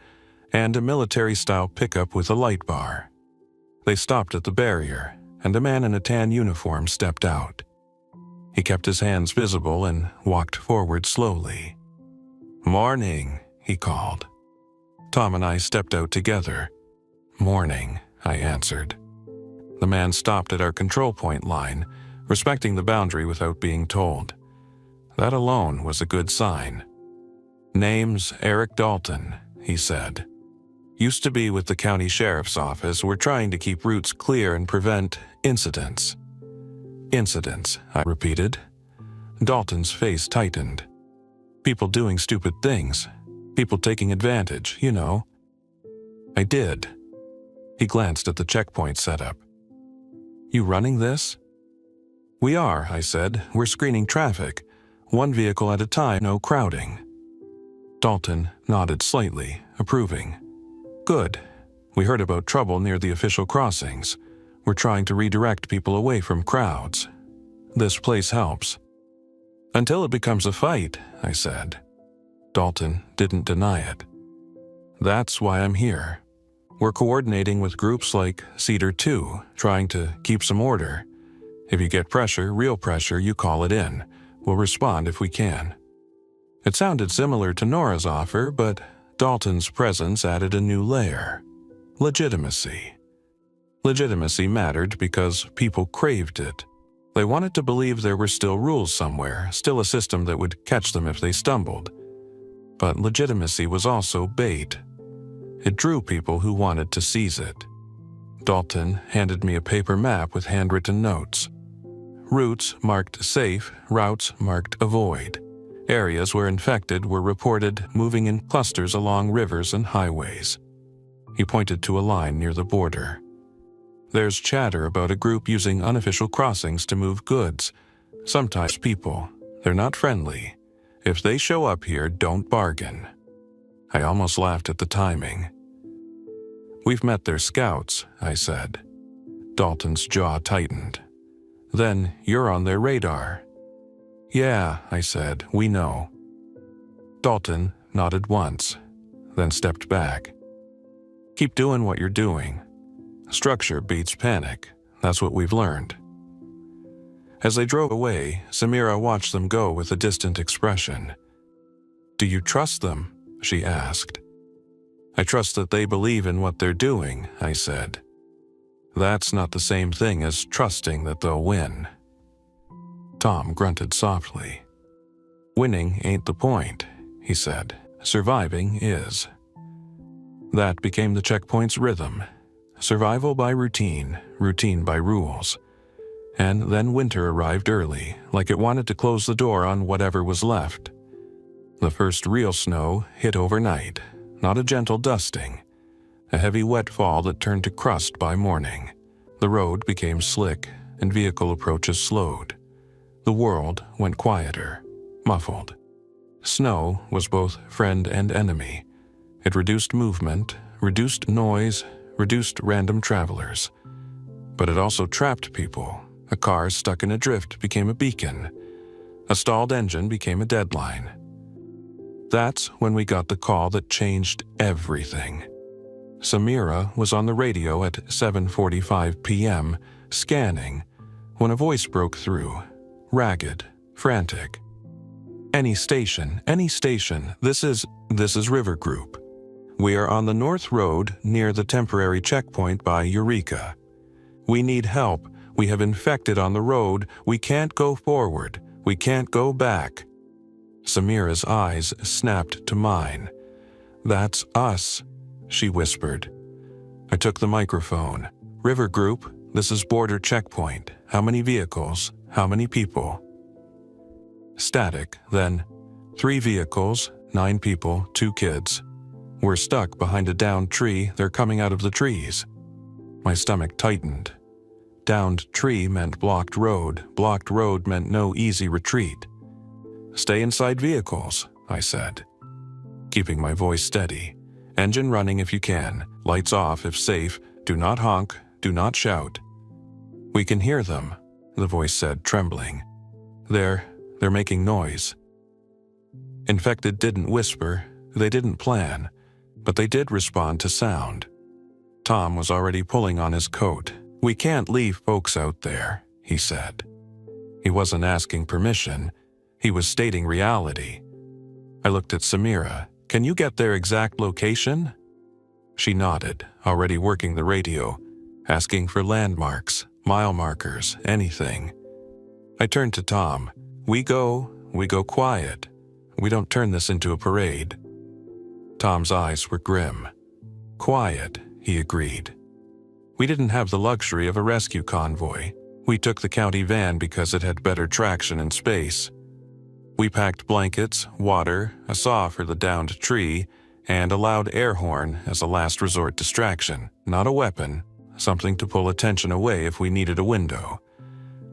and a military-style pickup with a light bar. They stopped at the barrier, and a man in a tan uniform stepped out. He kept his hands visible and walked forward slowly. "Morning," he called. Tom and I stepped out together. "Morning," I answered. The man stopped at our control point line, respecting the boundary without being told. That alone was a good sign. "Name's Eric Dalton," he said. "Used to be with the county sheriff's office. We're trying to keep routes clear and prevent incidents." "Incidents," I repeated. Dalton's face tightened. "People doing stupid things. People taking advantage, you know." I did. He glanced at the checkpoint setup. "You running this?" "We are," I said. "We're screening traffic. 1 vehicle at a time, no crowding." Dalton nodded slightly, approving. "Good. We heard about trouble near the official crossings. We're trying to redirect people away from crowds. This place helps." "Until it becomes a fight," I said. Dalton didn't deny it. "That's why I'm here. We're coordinating with groups like Cedar 2, trying to keep some order. If you get pressure, real pressure, you call it in. We'll respond if we can." It sounded similar to Nora's offer, but Dalton's presence added a new layer. Legitimacy. Legitimacy mattered because people craved it. They wanted to believe there were still rules somewhere, still a system that would catch them if they stumbled. But legitimacy was also bait. It drew people who wanted to seize it. Dalton handed me a paper map with handwritten notes. Routes marked safe, routes marked avoid. Areas where infected were reported moving in clusters along rivers and highways. He pointed to a line near the border. "There's chatter about a group using unofficial crossings to move goods, sometimes people. They're not friendly. If they show up here, don't bargain." I almost laughed at the timing. "We've met their scouts," I said. Dalton's jaw tightened. "Then you're on their radar." "Yeah," I said, "we know." Dalton nodded once, then stepped back. "Keep doing what you're doing. Structure beats panic. That's what we've learned." As they drove away, Samira watched them go with a distant expression. "Do you trust them?" she asked. "I trust that they believe in what they're doing," I said. "That's not the same thing as trusting that they'll win." Tom grunted softly. "Winning ain't the point," he said. "Surviving is." That became the checkpoint's rhythm. Survival by routine, routine by rules. And then winter arrived early, like it wanted to close the door on whatever was left. The first real snow hit overnight, not a gentle dusting. A heavy wet fall that turned to crust by morning. The road became slick, and vehicle approaches slowed. The world went quieter, muffled. Snow was both friend and enemy. It reduced movement, reduced noise, reduced random travelers. But it also trapped people. A car stuck in a drift became a beacon. A stalled engine became a deadline. That's when we got the call that changed everything. Samira was on the radio at 7:45 p.m., scanning, when a voice broke through, ragged, frantic. Any station, this is River Group. We are on the North Road near the temporary checkpoint by Eureka. We need help. We have infected on the road. We can't go forward. We can't go back." Samira's eyes snapped to mine. "That's us," she whispered. I took the microphone. "River Group, this is border checkpoint. How many vehicles? How many people?" Static, then 3 vehicles, 9 people, 2 kids. We're stuck behind a downed tree. They're coming out of the trees. My stomach tightened. Downed tree meant blocked road. Blocked road meant no easy retreat. "Stay inside vehicles," I said, keeping my voice steady. "Engine running if you can. Lights off if safe. Do not honk. Do not shout." "We can hear them," the voice said, trembling. They're making noise." Infected didn't whisper. They didn't plan. But they did respond to sound. Tom was already pulling on his coat. "We can't leave folks out there," he said. He wasn't asking permission. He was stating reality. I looked at Samira. "Can you get their exact location?" She nodded, already working the radio, asking for landmarks, mile markers, anything. I turned to Tom. We go quiet. We don't turn this into a parade." Tom's eyes were grim. "Quiet," he agreed. We didn't have the luxury of a rescue convoy. We took the county van because it had better traction and space. We packed blankets, water, a saw for the downed tree, and a loud air horn as a last resort distraction, not a weapon, something to pull attention away if we needed a window.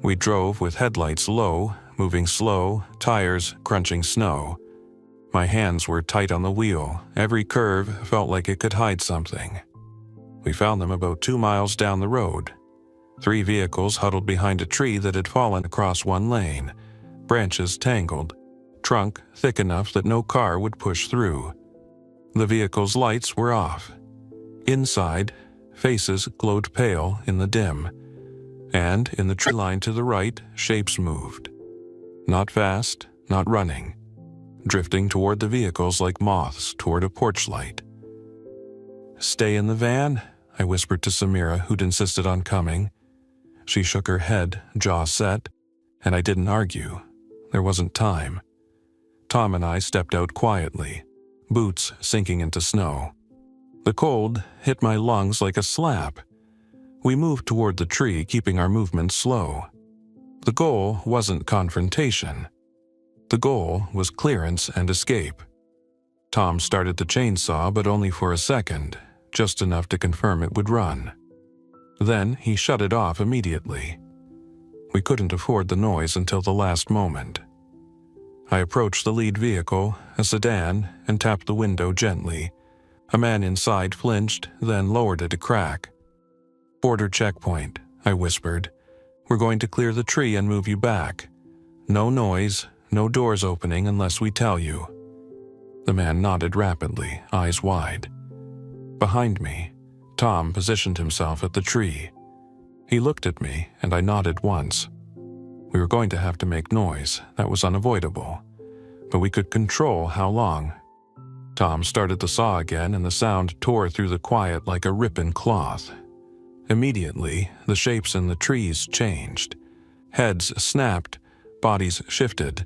We drove with headlights low, moving slow, tires crunching snow. My hands were tight on the wheel. Every curve felt like it could hide something. We found them about 2 miles down the road. 3 vehicles huddled behind a tree that had fallen across one lane, branches tangled, trunk thick enough that no car would push through. The vehicle's lights were off. Inside, faces glowed pale in the dim, and in the tree line to the right, shapes moved. Not fast, not running, drifting toward the vehicles like moths toward a porch light. "Stay in the van?" I whispered to Samira, who'd insisted on coming. She shook her head, jaw set, and I didn't argue. There wasn't time. Tom and I stepped out quietly, boots sinking into snow. The cold hit my lungs like a slap. We moved toward the tree, keeping our movements slow. The goal wasn't confrontation. The goal was clearance and escape. Tom started the chainsaw, but only for a second, just enough to confirm it would run. Then he shut it off immediately. We couldn't afford the noise until the last moment. I approached the lead vehicle, a sedan, and tapped the window gently. A man inside flinched, then lowered it a crack. "Border checkpoint," I whispered. "We're going to clear the tree and move you back. No noise, no doors opening unless we tell you." The man nodded rapidly, eyes wide. Behind me, Tom positioned himself at the tree. He looked at me, and I nodded once. We were going to have to make noise, that was unavoidable. But we could control how long. Tom started the saw again, and the sound tore through the quiet like a ripping cloth. Immediately, the shapes in the trees changed. Heads snapped, bodies shifted.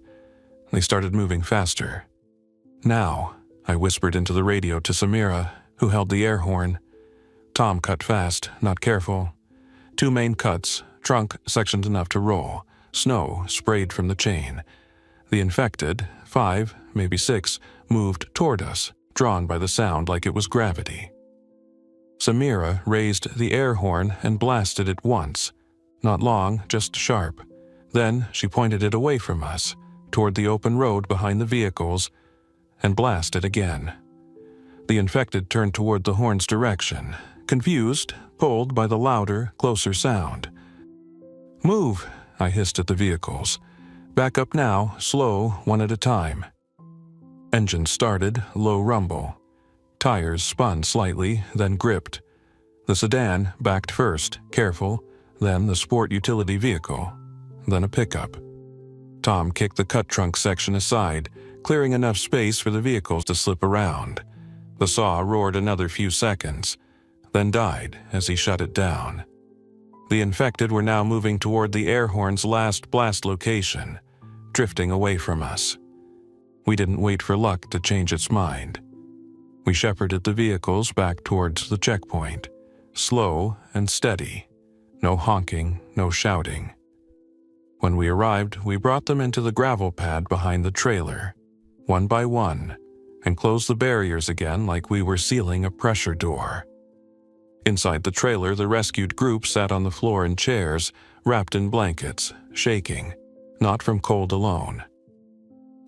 They started moving faster. "Now," I whispered into the radio to Samira, who held the air horn. Tom cut fast, not careful. 2 main cuts, trunk sectioned enough to roll. Snow sprayed from the chain. The infected, 5, maybe 6, moved toward us, drawn by the sound like it was gravity. Samira raised the air horn and blasted it once. Not long, just sharp. Then she pointed it away from us, toward the open road behind the vehicles, and blasted again. The infected turned toward the horn's direction, confused, pulled by the louder, closer sound. "Move," I hissed at the vehicles. "Back up now, slow, one at a time." Engine started, low rumble. Tires spun slightly, then gripped. The sedan backed first, careful, then the sport utility vehicle, then a pickup. Tom kicked the cut trunk section aside, clearing enough space for the vehicles to slip around. The saw roared another few seconds, then died as he shut it down. The infected were now moving toward the air horn's last blast location, drifting away from us. We didn't wait for luck to change its mind. We shepherded the vehicles back towards the checkpoint, slow and steady. No honking, no shouting. When we arrived, we brought them into the gravel pad behind the trailer, one by one, and closed the barriers again like we were sealing a pressure door. Inside the trailer, the rescued group sat on the floor in chairs, wrapped in blankets, shaking, not from cold alone.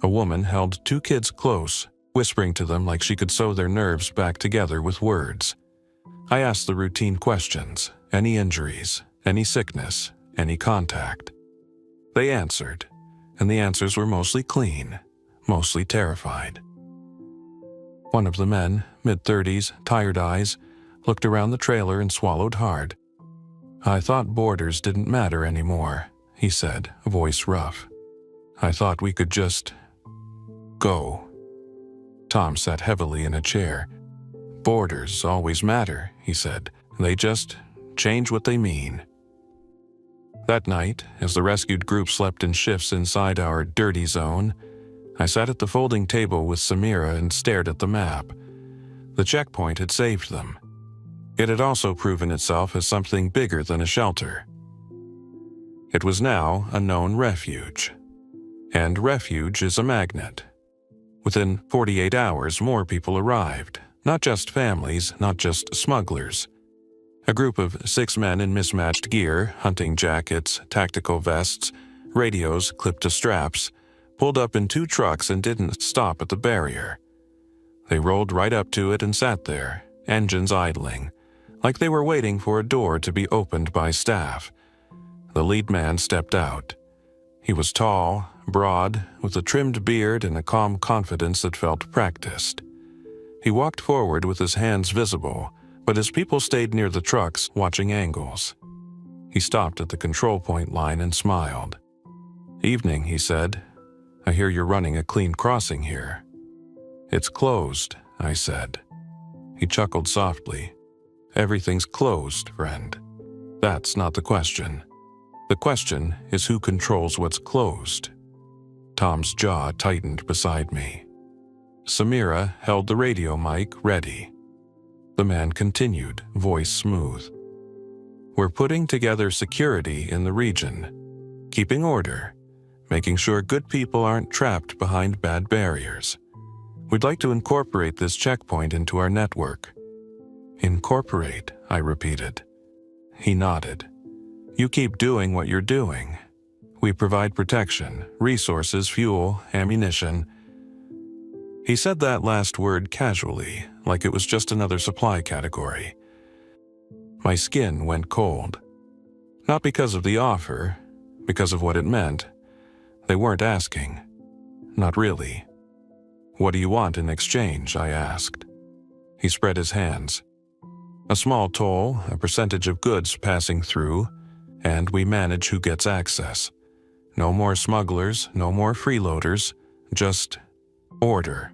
A woman held 2 kids close, whispering to them like she could sew their nerves back together with words. I asked the routine questions: any injuries, any sickness, any contact. They answered, and the answers were mostly clean, mostly terrified. One of the men, mid-30s, tired eyes, looked around the trailer and swallowed hard. "I thought borders didn't matter anymore," he said, voice rough. "I thought we could just go." Tom sat heavily in a chair. "Borders always matter," he said. "They just change what they mean." That night, as the rescued group slept in shifts inside our dirty zone, I sat at the folding table with Samira and stared at the map. The checkpoint had saved them. It had also proven itself as something bigger than a shelter. It was now a known refuge. And refuge is a magnet. Within 48 hours, more people arrived. Not just families, not just smugglers. A group of 6 men in mismatched gear, hunting jackets, tactical vests, radios clipped to straps, pulled up in 2 trucks and didn't stop at the barrier. They rolled right up to it and sat there, engines idling, like they were waiting for a door to be opened by staff. The lead man stepped out. He was tall, broad, with a trimmed beard and a calm confidence that felt practiced. He walked forward with his hands visible, but his people stayed near the trucks, watching angles. He stopped at the control point line and smiled. "Evening," he said. "I hear you're running a clean crossing here." "It's closed," I said. He chuckled softly. "Everything's closed, friend. That's not the question. The question is who controls what's closed." Tom's jaw tightened beside me. Samira held the radio mic ready. The man continued, voice smooth. "We're putting together security in the region, keeping order, making sure good people aren't trapped behind bad barriers. We'd like to incorporate this checkpoint into our network." "Incorporate," I repeated. He nodded. "You keep doing what you're doing. We provide protection, resources, fuel, ammunition. He said that last word casually, like it was just another supply category. My skin went cold. Not because of the offer, because of what it meant. They weren't asking. Not really. "What do you want in exchange?" I asked. He spread his hands. "A small toll, a percentage of goods passing through, and we manage who gets access. No more smugglers, no more freeloaders, just order."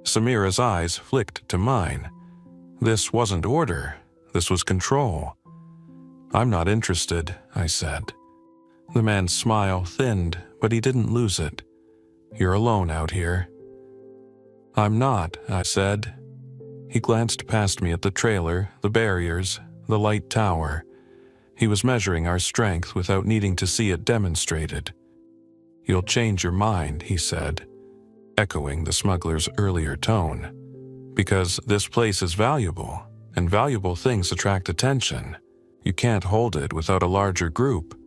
Samira's eyes flicked to mine. This wasn't order, this was control. "I'm not interested," I said. The man's smile thinned, but he didn't lose it. "You're alone out here." "I'm not," I said. He glanced past me at the trailer, the barriers, the light tower. He was measuring our strength without needing to see it demonstrated. "You'll change your mind," he said, echoing the smuggler's earlier tone. "Because this place is valuable, and valuable things attract attention. You can't hold it without a larger group."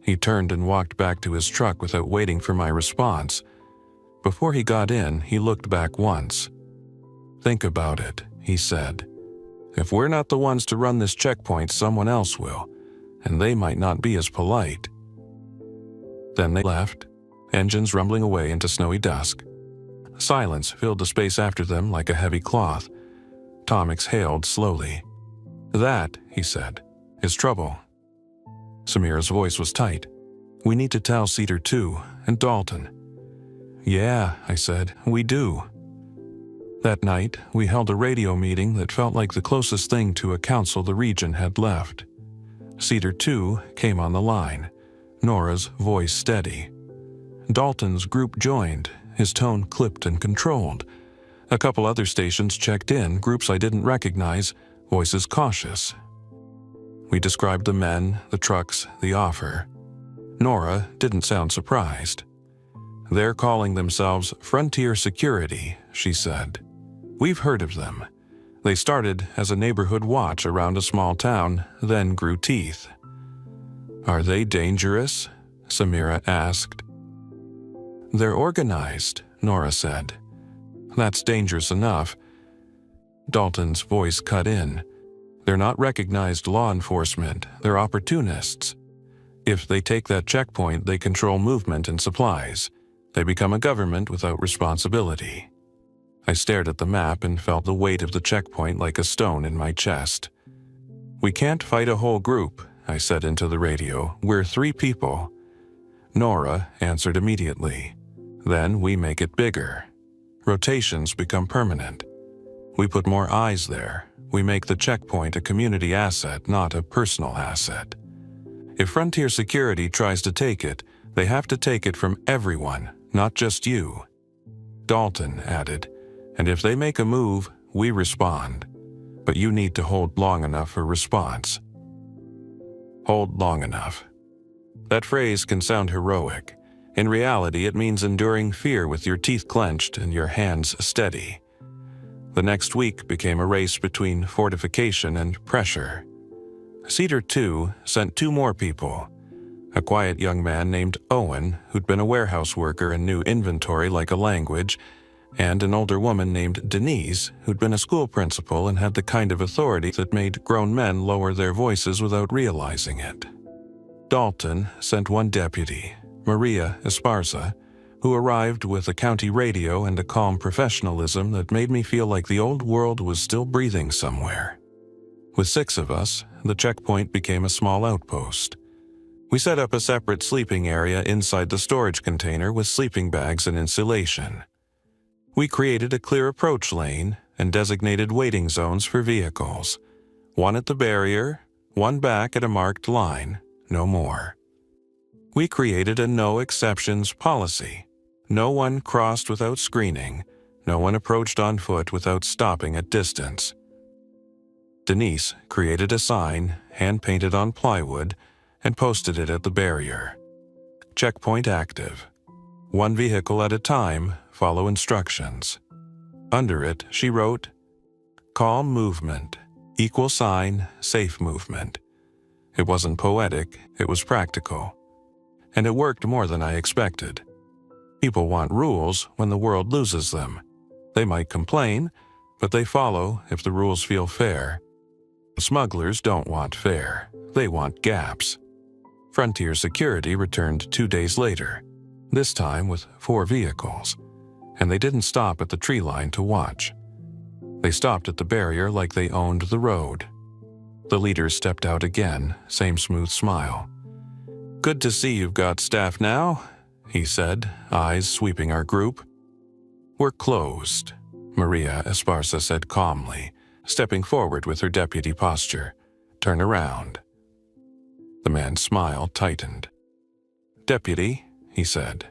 He turned and walked back to his truck without waiting for my response. Before he got in, he looked back once. "Think about it," he said. "If we're not the ones to run this checkpoint, someone else will, and they might not be as polite." Then they left, engines rumbling away into snowy dusk. Silence filled the space after them like a heavy cloth. Tom exhaled slowly. "That," he said, "is trouble." Samira's voice was tight. "We need to tell Cedar 2 and Dalton." "Yeah," I said, "we do." That night, we held a radio meeting that felt like the closest thing to a council the region had left. Cedar 2 came on the line, Nora's voice steady. Dalton's group joined, his tone clipped and controlled. A couple other stations checked in, groups I didn't recognize, voices cautious. We described the men, the trucks, the offer. Nora didn't sound surprised. "They're calling themselves Frontier Security," she said. "We've heard of them. They started as a neighborhood watch around a small town, then grew teeth." "Are they dangerous?" Samira asked. "They're organized," Nora said. "That's dangerous enough." Dalton's voice cut in. "They're not recognized law enforcement, they're opportunists. If they take that checkpoint, they control movement and supplies. They become a government without responsibility." I stared at the map and felt the weight of the checkpoint like a stone in my chest. "We can't fight a whole group," I said into the radio. "We're 3 people." Nora answered immediately. "Then we make it bigger. Rotations become permanent. We put more eyes there. We make the checkpoint a community asset, not a personal asset. If Frontier Security tries to take it, they have to take it from everyone, not just you." Dalton added, "And if they make a move, we respond. But you need to hold long enough for response." Hold long enough. That phrase can sound heroic. In reality, it means enduring fear with your teeth clenched and your hands steady. The next week became a race between fortification and pressure. Cedar 2 sent 2 more people. A quiet young man named Owen, who'd been a warehouse worker and knew inventory like a language, and an older woman named Denise, who'd been a school principal and had the kind of authority that made grown men lower their voices without realizing it. Dalton sent 1 deputy, Maria Esparza, who arrived with a county radio and a calm professionalism that made me feel like the old world was still breathing somewhere. With 6 of us, the checkpoint became a small outpost. We set up a separate sleeping area inside the storage container with sleeping bags and insulation. We created a clear approach lane and designated waiting zones for vehicles. 1 at the barrier, 1 back at a marked line, no more. We created a no exceptions policy. No one crossed without screening. No one approached on foot without stopping at distance. Denise created a sign, hand-painted on plywood, and posted it at the barrier. Checkpoint active. 1 vehicle at a time, follow instructions. Under it, she wrote, "Calm movement, equal sign, safe movement." It wasn't poetic, it was practical. and it worked more than I expected. People want rules when the world loses them. They might complain, but they follow if the rules feel fair. Smugglers don't want fair. They want gaps. Frontier Security returned 2 days later, this time with 4 vehicles, and they didn't stop at the tree line to watch. They stopped at the barrier like they owned the road. The leader stepped out again, same smooth smile. "Good to see you've got staff now," he said, eyes sweeping our group. "We're closed," Maria Esparza said calmly, stepping forward with her deputy posture. "Turn around." The man's smile tightened. "Deputy," he said,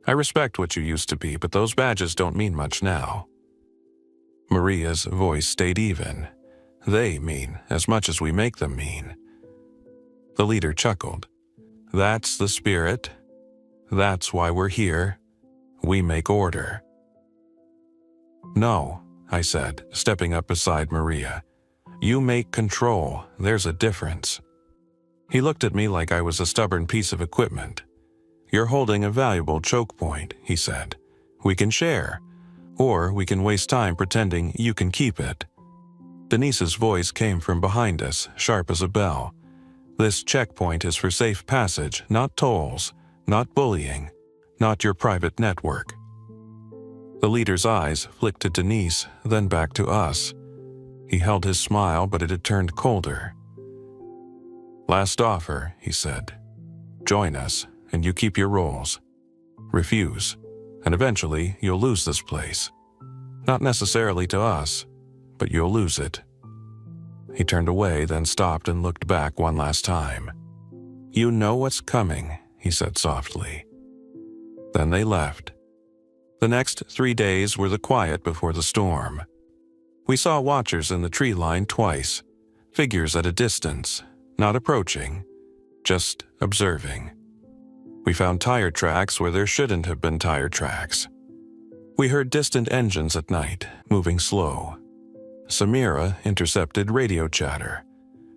"I respect what you used to be, but those badges don't mean much now." Maria's voice stayed even. "They mean as much as we make them mean." The leader chuckled. "That's the spirit. That's why we're here. We make order." "No," I said, stepping up beside Maria. "You make control. There's a difference." He looked at me like I was a stubborn piece of equipment. "You're holding a valuable choke point," he said. "We can share, or we can waste time pretending you can keep it." Denise's voice came from behind us, sharp as a bell. "This checkpoint is for safe passage, not tolls, not bullying, not your private network." The leader's eyes flicked to Denise, then back to us. He held his smile, but it had turned colder. "Last offer," he said. "Join us, and you keep your roles. Refuse, and eventually you'll lose this place. Not necessarily to us, but you'll lose it." He turned away, then stopped and looked back one last time. "You know what's coming," he said softly. Then they left. The next 3 days were the quiet before the storm. We saw watchers in the tree line twice, figures at a distance, not approaching, just observing. We found tire tracks where there shouldn't have been tire tracks. We heard distant engines at night, moving slow. Samira intercepted radio chatter,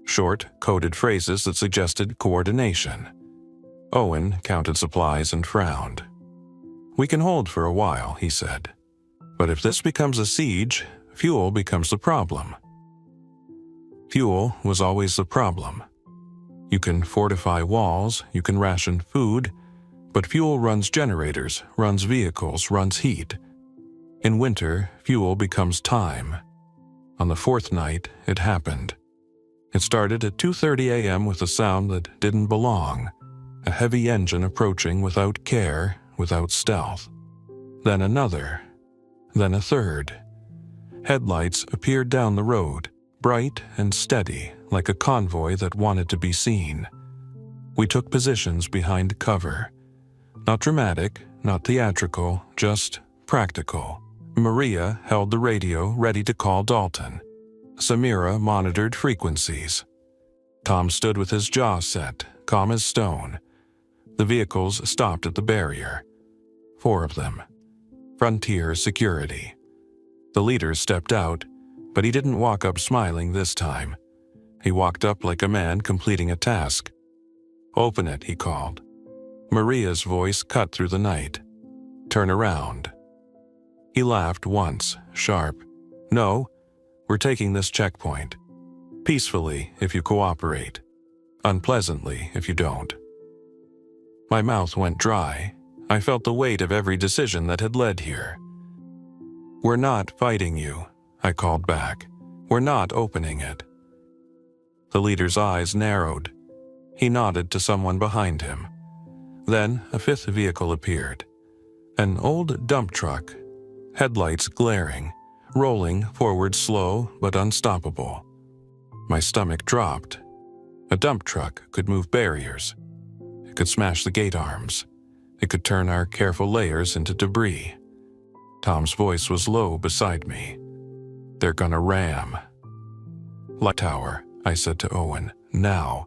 short, coded phrases that suggested coordination. Owen counted supplies and frowned. "We can hold for a while," he said. "But if this becomes a siege, fuel becomes the problem." Fuel was always the problem. You can fortify walls, you can ration food, but fuel runs generators, runs vehicles, runs heat. In winter, fuel becomes time. On the 4th night, it happened. It started at 2:30 a.m. with a sound that didn't belong, a heavy engine approaching without care, without stealth. Then another, then a third. Headlights appeared down the road, bright and steady, like a convoy that wanted to be seen. We took positions behind cover. Not dramatic, not theatrical, just practical. Maria held the radio ready to call Dalton. Samira monitored frequencies. Tom stood with his jaw set, calm as stone. The vehicles stopped at the barrier. 4 of them. Frontier Security. The leader stepped out, but he didn't walk up smiling this time. He walked up like a man completing a task. "Open it," he called. Maria's voice cut through the night. "Turn around." He laughed once, sharp. "No, we're taking this checkpoint. Peacefully if you cooperate. Unpleasantly if you don't." My mouth went dry. I felt the weight of every decision that had led here. "We're not fighting you," I called back. "We're not opening it." The leader's eyes narrowed. He nodded to someone behind him. Then a 5th vehicle appeared. An old dump truck, headlights glaring, rolling forward slow but unstoppable. My stomach dropped. A dump truck could move barriers. It could smash the gate arms. It could turn our careful layers into debris. Tom's voice was low beside me. "They're gonna ram." "Light tower," I said to Owen. "Now."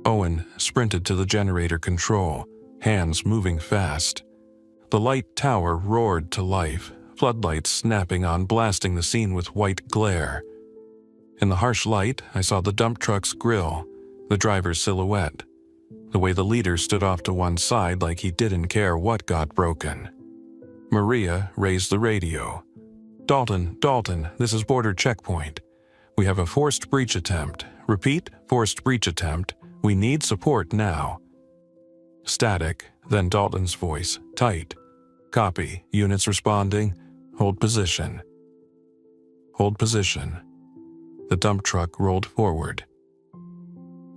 Owen sprinted to the generator control, hands moving fast. The light tower roared to life, floodlights snapping on, blasting the scene with white glare. In the harsh light, I saw the dump truck's grill, the driver's silhouette. The way the leader stood off to one side like he didn't care what got broken. Maria raised the radio. Dalton, this is border checkpoint. We have a forced breach attempt. Repeat, forced breach attempt. We need support now. Static, then Dalton's voice, tight. Copy, units responding. Hold position. Hold position. The dump truck rolled forward.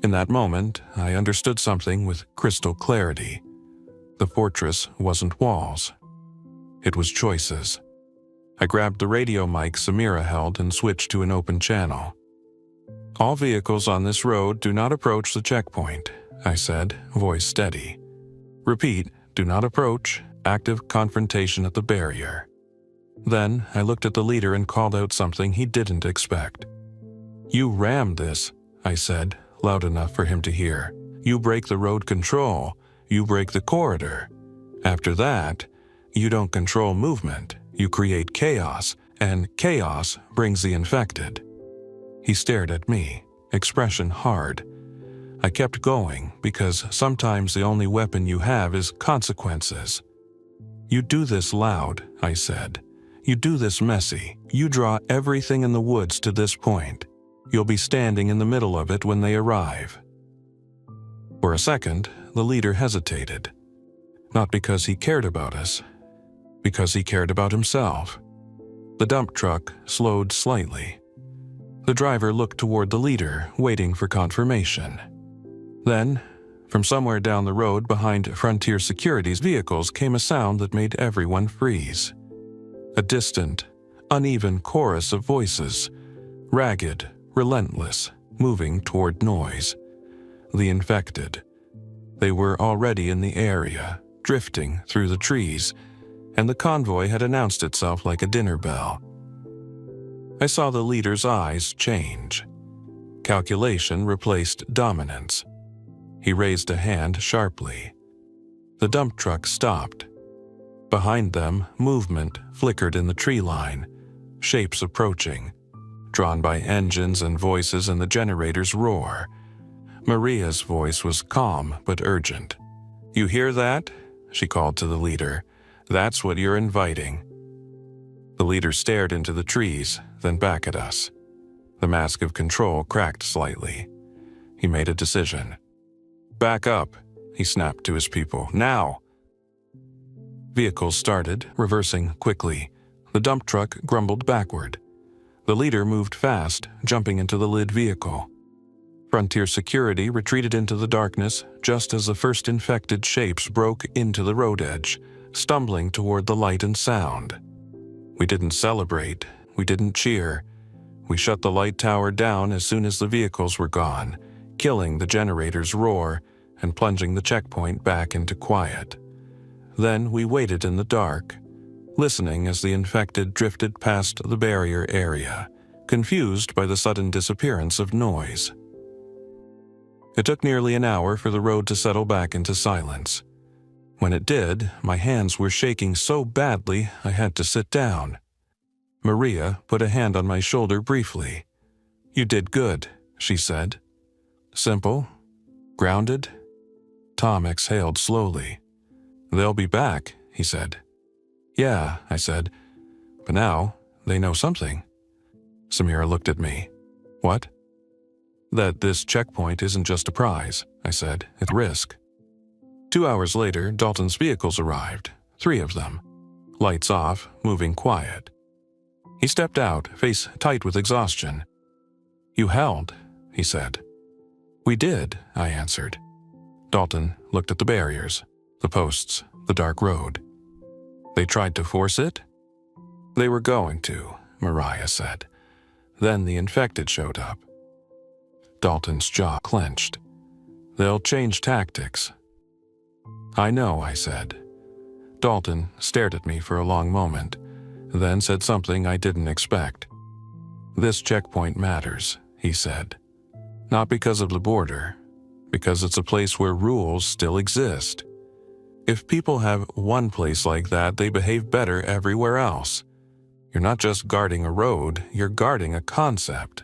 In that moment, I understood something with crystal clarity. The fortress wasn't walls. It was choices. I grabbed the radio mic Samira held and switched to an open channel. All vehicles on this road do not approach the checkpoint, I said, voice steady. Repeat, do not approach, active confrontation at the barrier. Then I looked at the leader and called out something he didn't expect. You rammed this, I said, loud enough for him to hear. You break the road control. You break the corridor. After that, you don't control movement. You create chaos, and chaos brings the infected. He stared at me, expression hard. I kept going because sometimes the only weapon you have is consequences. You do this loud, I said. You do this messy. You draw everything in the woods to this point. You'll be standing in the middle of it when they arrive. For a second, the leader hesitated. Not because he cared about us, because he cared about himself. The dump truck slowed slightly. The driver looked toward the leader, waiting for confirmation. Then, from somewhere down the road behind Frontier Security's vehicles came a sound that made everyone freeze. A distant, uneven chorus of voices, ragged, relentless, moving toward noise. The infected. They were already in the area, drifting through the trees, and the convoy had announced itself like a dinner bell. I saw the leader's eyes change. Calculation replaced dominance. He raised a hand sharply. The dump truck stopped. Behind them, movement flickered in the tree line, shapes approaching, drawn by engines and voices and the generator's roar. Maria's voice was calm but urgent. You hear that? She called to the leader. That's what you're inviting. The leader stared into the trees, then back at us. The mask of control cracked slightly. He made a decision. Back up, he snapped to his people. Now! Vehicles started, reversing quickly. The dump truck grumbled backward. The leader moved fast, jumping into the lid vehicle. Frontier Security retreated into the darkness just as the first infected shapes broke into the road edge, stumbling toward the light and sound. We didn't celebrate. We didn't cheer. We shut the light tower down as soon as the vehicles were gone, killing the generator's roar and plunging the checkpoint back into quiet. Then we waited in the dark, listening as the infected drifted past the barrier area, confused by the sudden disappearance of noise. It took nearly an hour for the road to settle back into silence. When it did, my hands were shaking so badly I had to sit down. Maria put a hand on my shoulder briefly. You did good, she said. Simple, grounded. Tom exhaled slowly. They'll be back, he said. Yeah, I said. But now, they know something. Samira looked at me. What? That this checkpoint isn't just a prize, I said, at risk. 2 hours later, Dalton's vehicles arrived, 3 of them. Lights off, moving quiet. He stepped out, face tight with exhaustion. You held, he said. We did, I answered. Dalton looked at the barriers, the posts, the dark road. They tried to force it? They were going to, Mariah said. Then the infected showed up. Dalton's jaw clenched. They'll change tactics. I know, I said. Dalton stared at me for a long moment, then said something I didn't expect. This checkpoint matters, he said. Not because of the border, because it's a place where rules still exist. If people have one place like that, they behave better everywhere else. You're not just guarding a road, you're guarding a concept.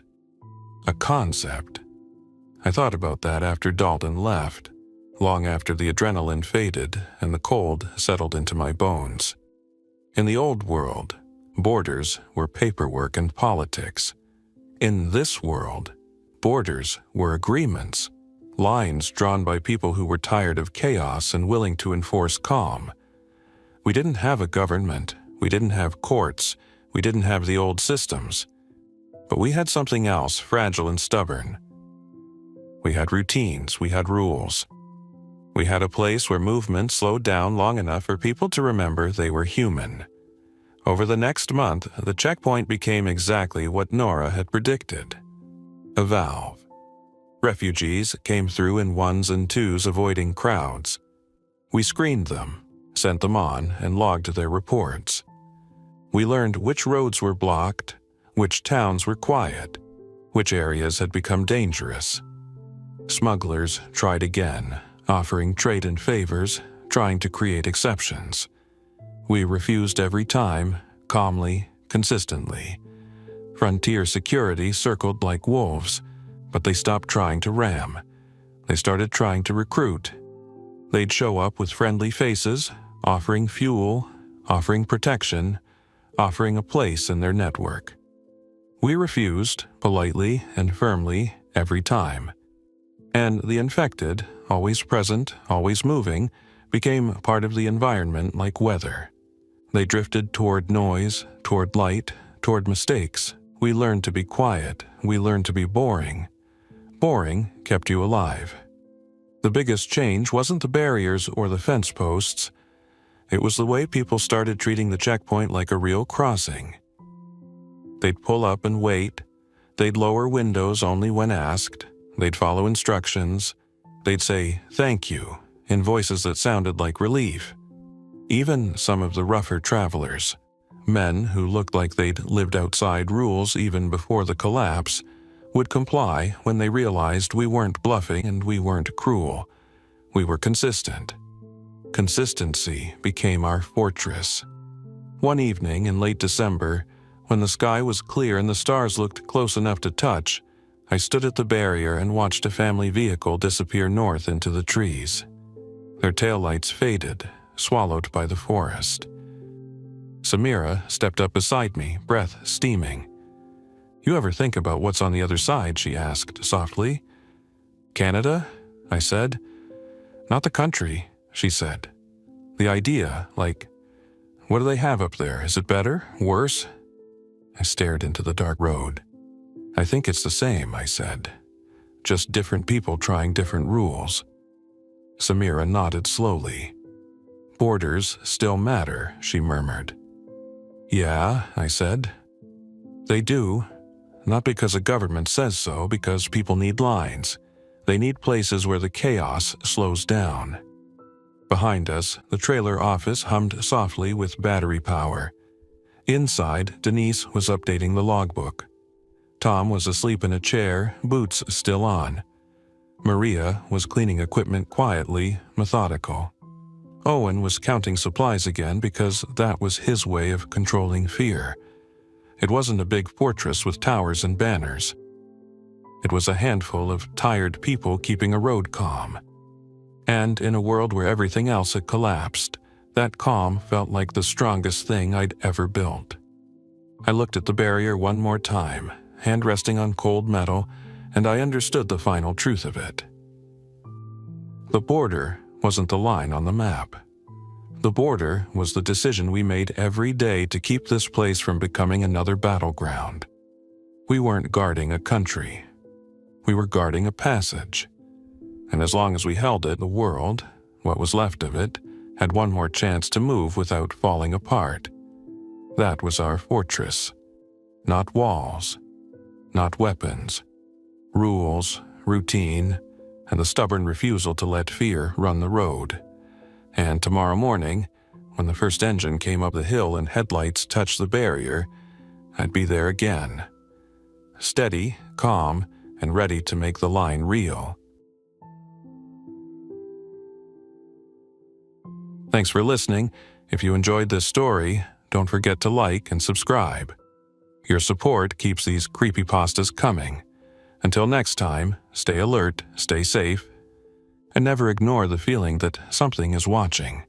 A concept. I thought about that after Dalton left. long after the adrenaline faded and the cold settled into my bones. In the old world, borders were paperwork and politics. In this world, borders were agreements, lines drawn by people who were tired of chaos and willing to enforce calm. We didn't have a government, we didn't have courts, we didn't have the old systems. But we had something else, fragile and stubborn. We had routines, we had rules. We had a place where movement slowed down long enough for people to remember they were human. Over the next month, the checkpoint became exactly what Nora had predicted. A valve. Refugees came through in ones and twos, avoiding crowds. We screened them, sent them on, and logged their reports. We learned which roads were blocked, which towns were quiet, which areas had become dangerous. Smugglers tried again, offering trade-in favors, trying to create exceptions. We refused every time, calmly, consistently. Frontier security circled like wolves, but they stopped trying to ram. They started trying to recruit. They'd show up with friendly faces, offering fuel, offering protection, offering a place in their network. We refused, politely and firmly, every time. And the infected, always present, always moving, became part of the environment like weather. They drifted toward noise, toward light, toward mistakes. We learned to be quiet. We learned to be boring. Boring kept you alive. The biggest change wasn't the barriers or the fence posts. It was the way people started treating the checkpoint like a real crossing. They'd pull up and wait. They'd lower windows only when asked. They'd follow instructions. They'd say, "Thank you," in voices that sounded like relief. Even some of the rougher travelers, men who looked like they'd lived outside rules even before the collapse, would comply when they realized we weren't bluffing and we weren't cruel. We were consistent. Consistency became our fortress. One evening in late December, when the sky was clear and the stars looked close enough to touch, I stood at the barrier and watched a family vehicle disappear north into the trees. Their taillights faded, swallowed by the forest. Samira stepped up beside me, breath steaming. "You ever think about what's on the other side?" she asked softly. "Canada?" I said. "Not the country," she said. "The idea, like, what do they have up there? Is it better? Worse?" I stared into the dark road. "I think it's the same," I said. "Just different people trying different rules." Samira nodded slowly. "Borders still matter," she murmured. "Yeah," I said. "They do. Not because a government says so, because people need lines. They need places where the chaos slows down." Behind us, the trailer office hummed softly with battery power. Inside, Denise was updating the logbook. Tom was asleep in a chair, boots still on. Maria was cleaning equipment quietly, methodical. Owen was counting supplies again because that was his way of controlling fear. It wasn't a big fortress with towers and banners. It was a handful of tired people keeping a road calm. And in a world where everything else had collapsed, that calm felt like the strongest thing I'd ever built. I looked at the barrier one more time, hand resting on cold metal, and I understood the final truth of it. The border wasn't the line on the map. The border was the decision we made every day to keep this place from becoming another battleground. We weren't guarding a country. We were guarding a passage. And as long as we held it, the world, what was left of it, had one more chance to move without falling apart. That was our fortress. Not walls. Not weapons. Rules, routine, and the stubborn refusal to let fear run the road. And tomorrow morning, when the first engine came up the hill and headlights touched the barrier, I'd be there again. Steady, calm, and ready to make the line real. Thanks for listening. If you enjoyed this story, don't forget to like and subscribe. Your support keeps these creepypastas coming. Until next time, stay alert, stay safe, And never ignore the feeling that something is watching.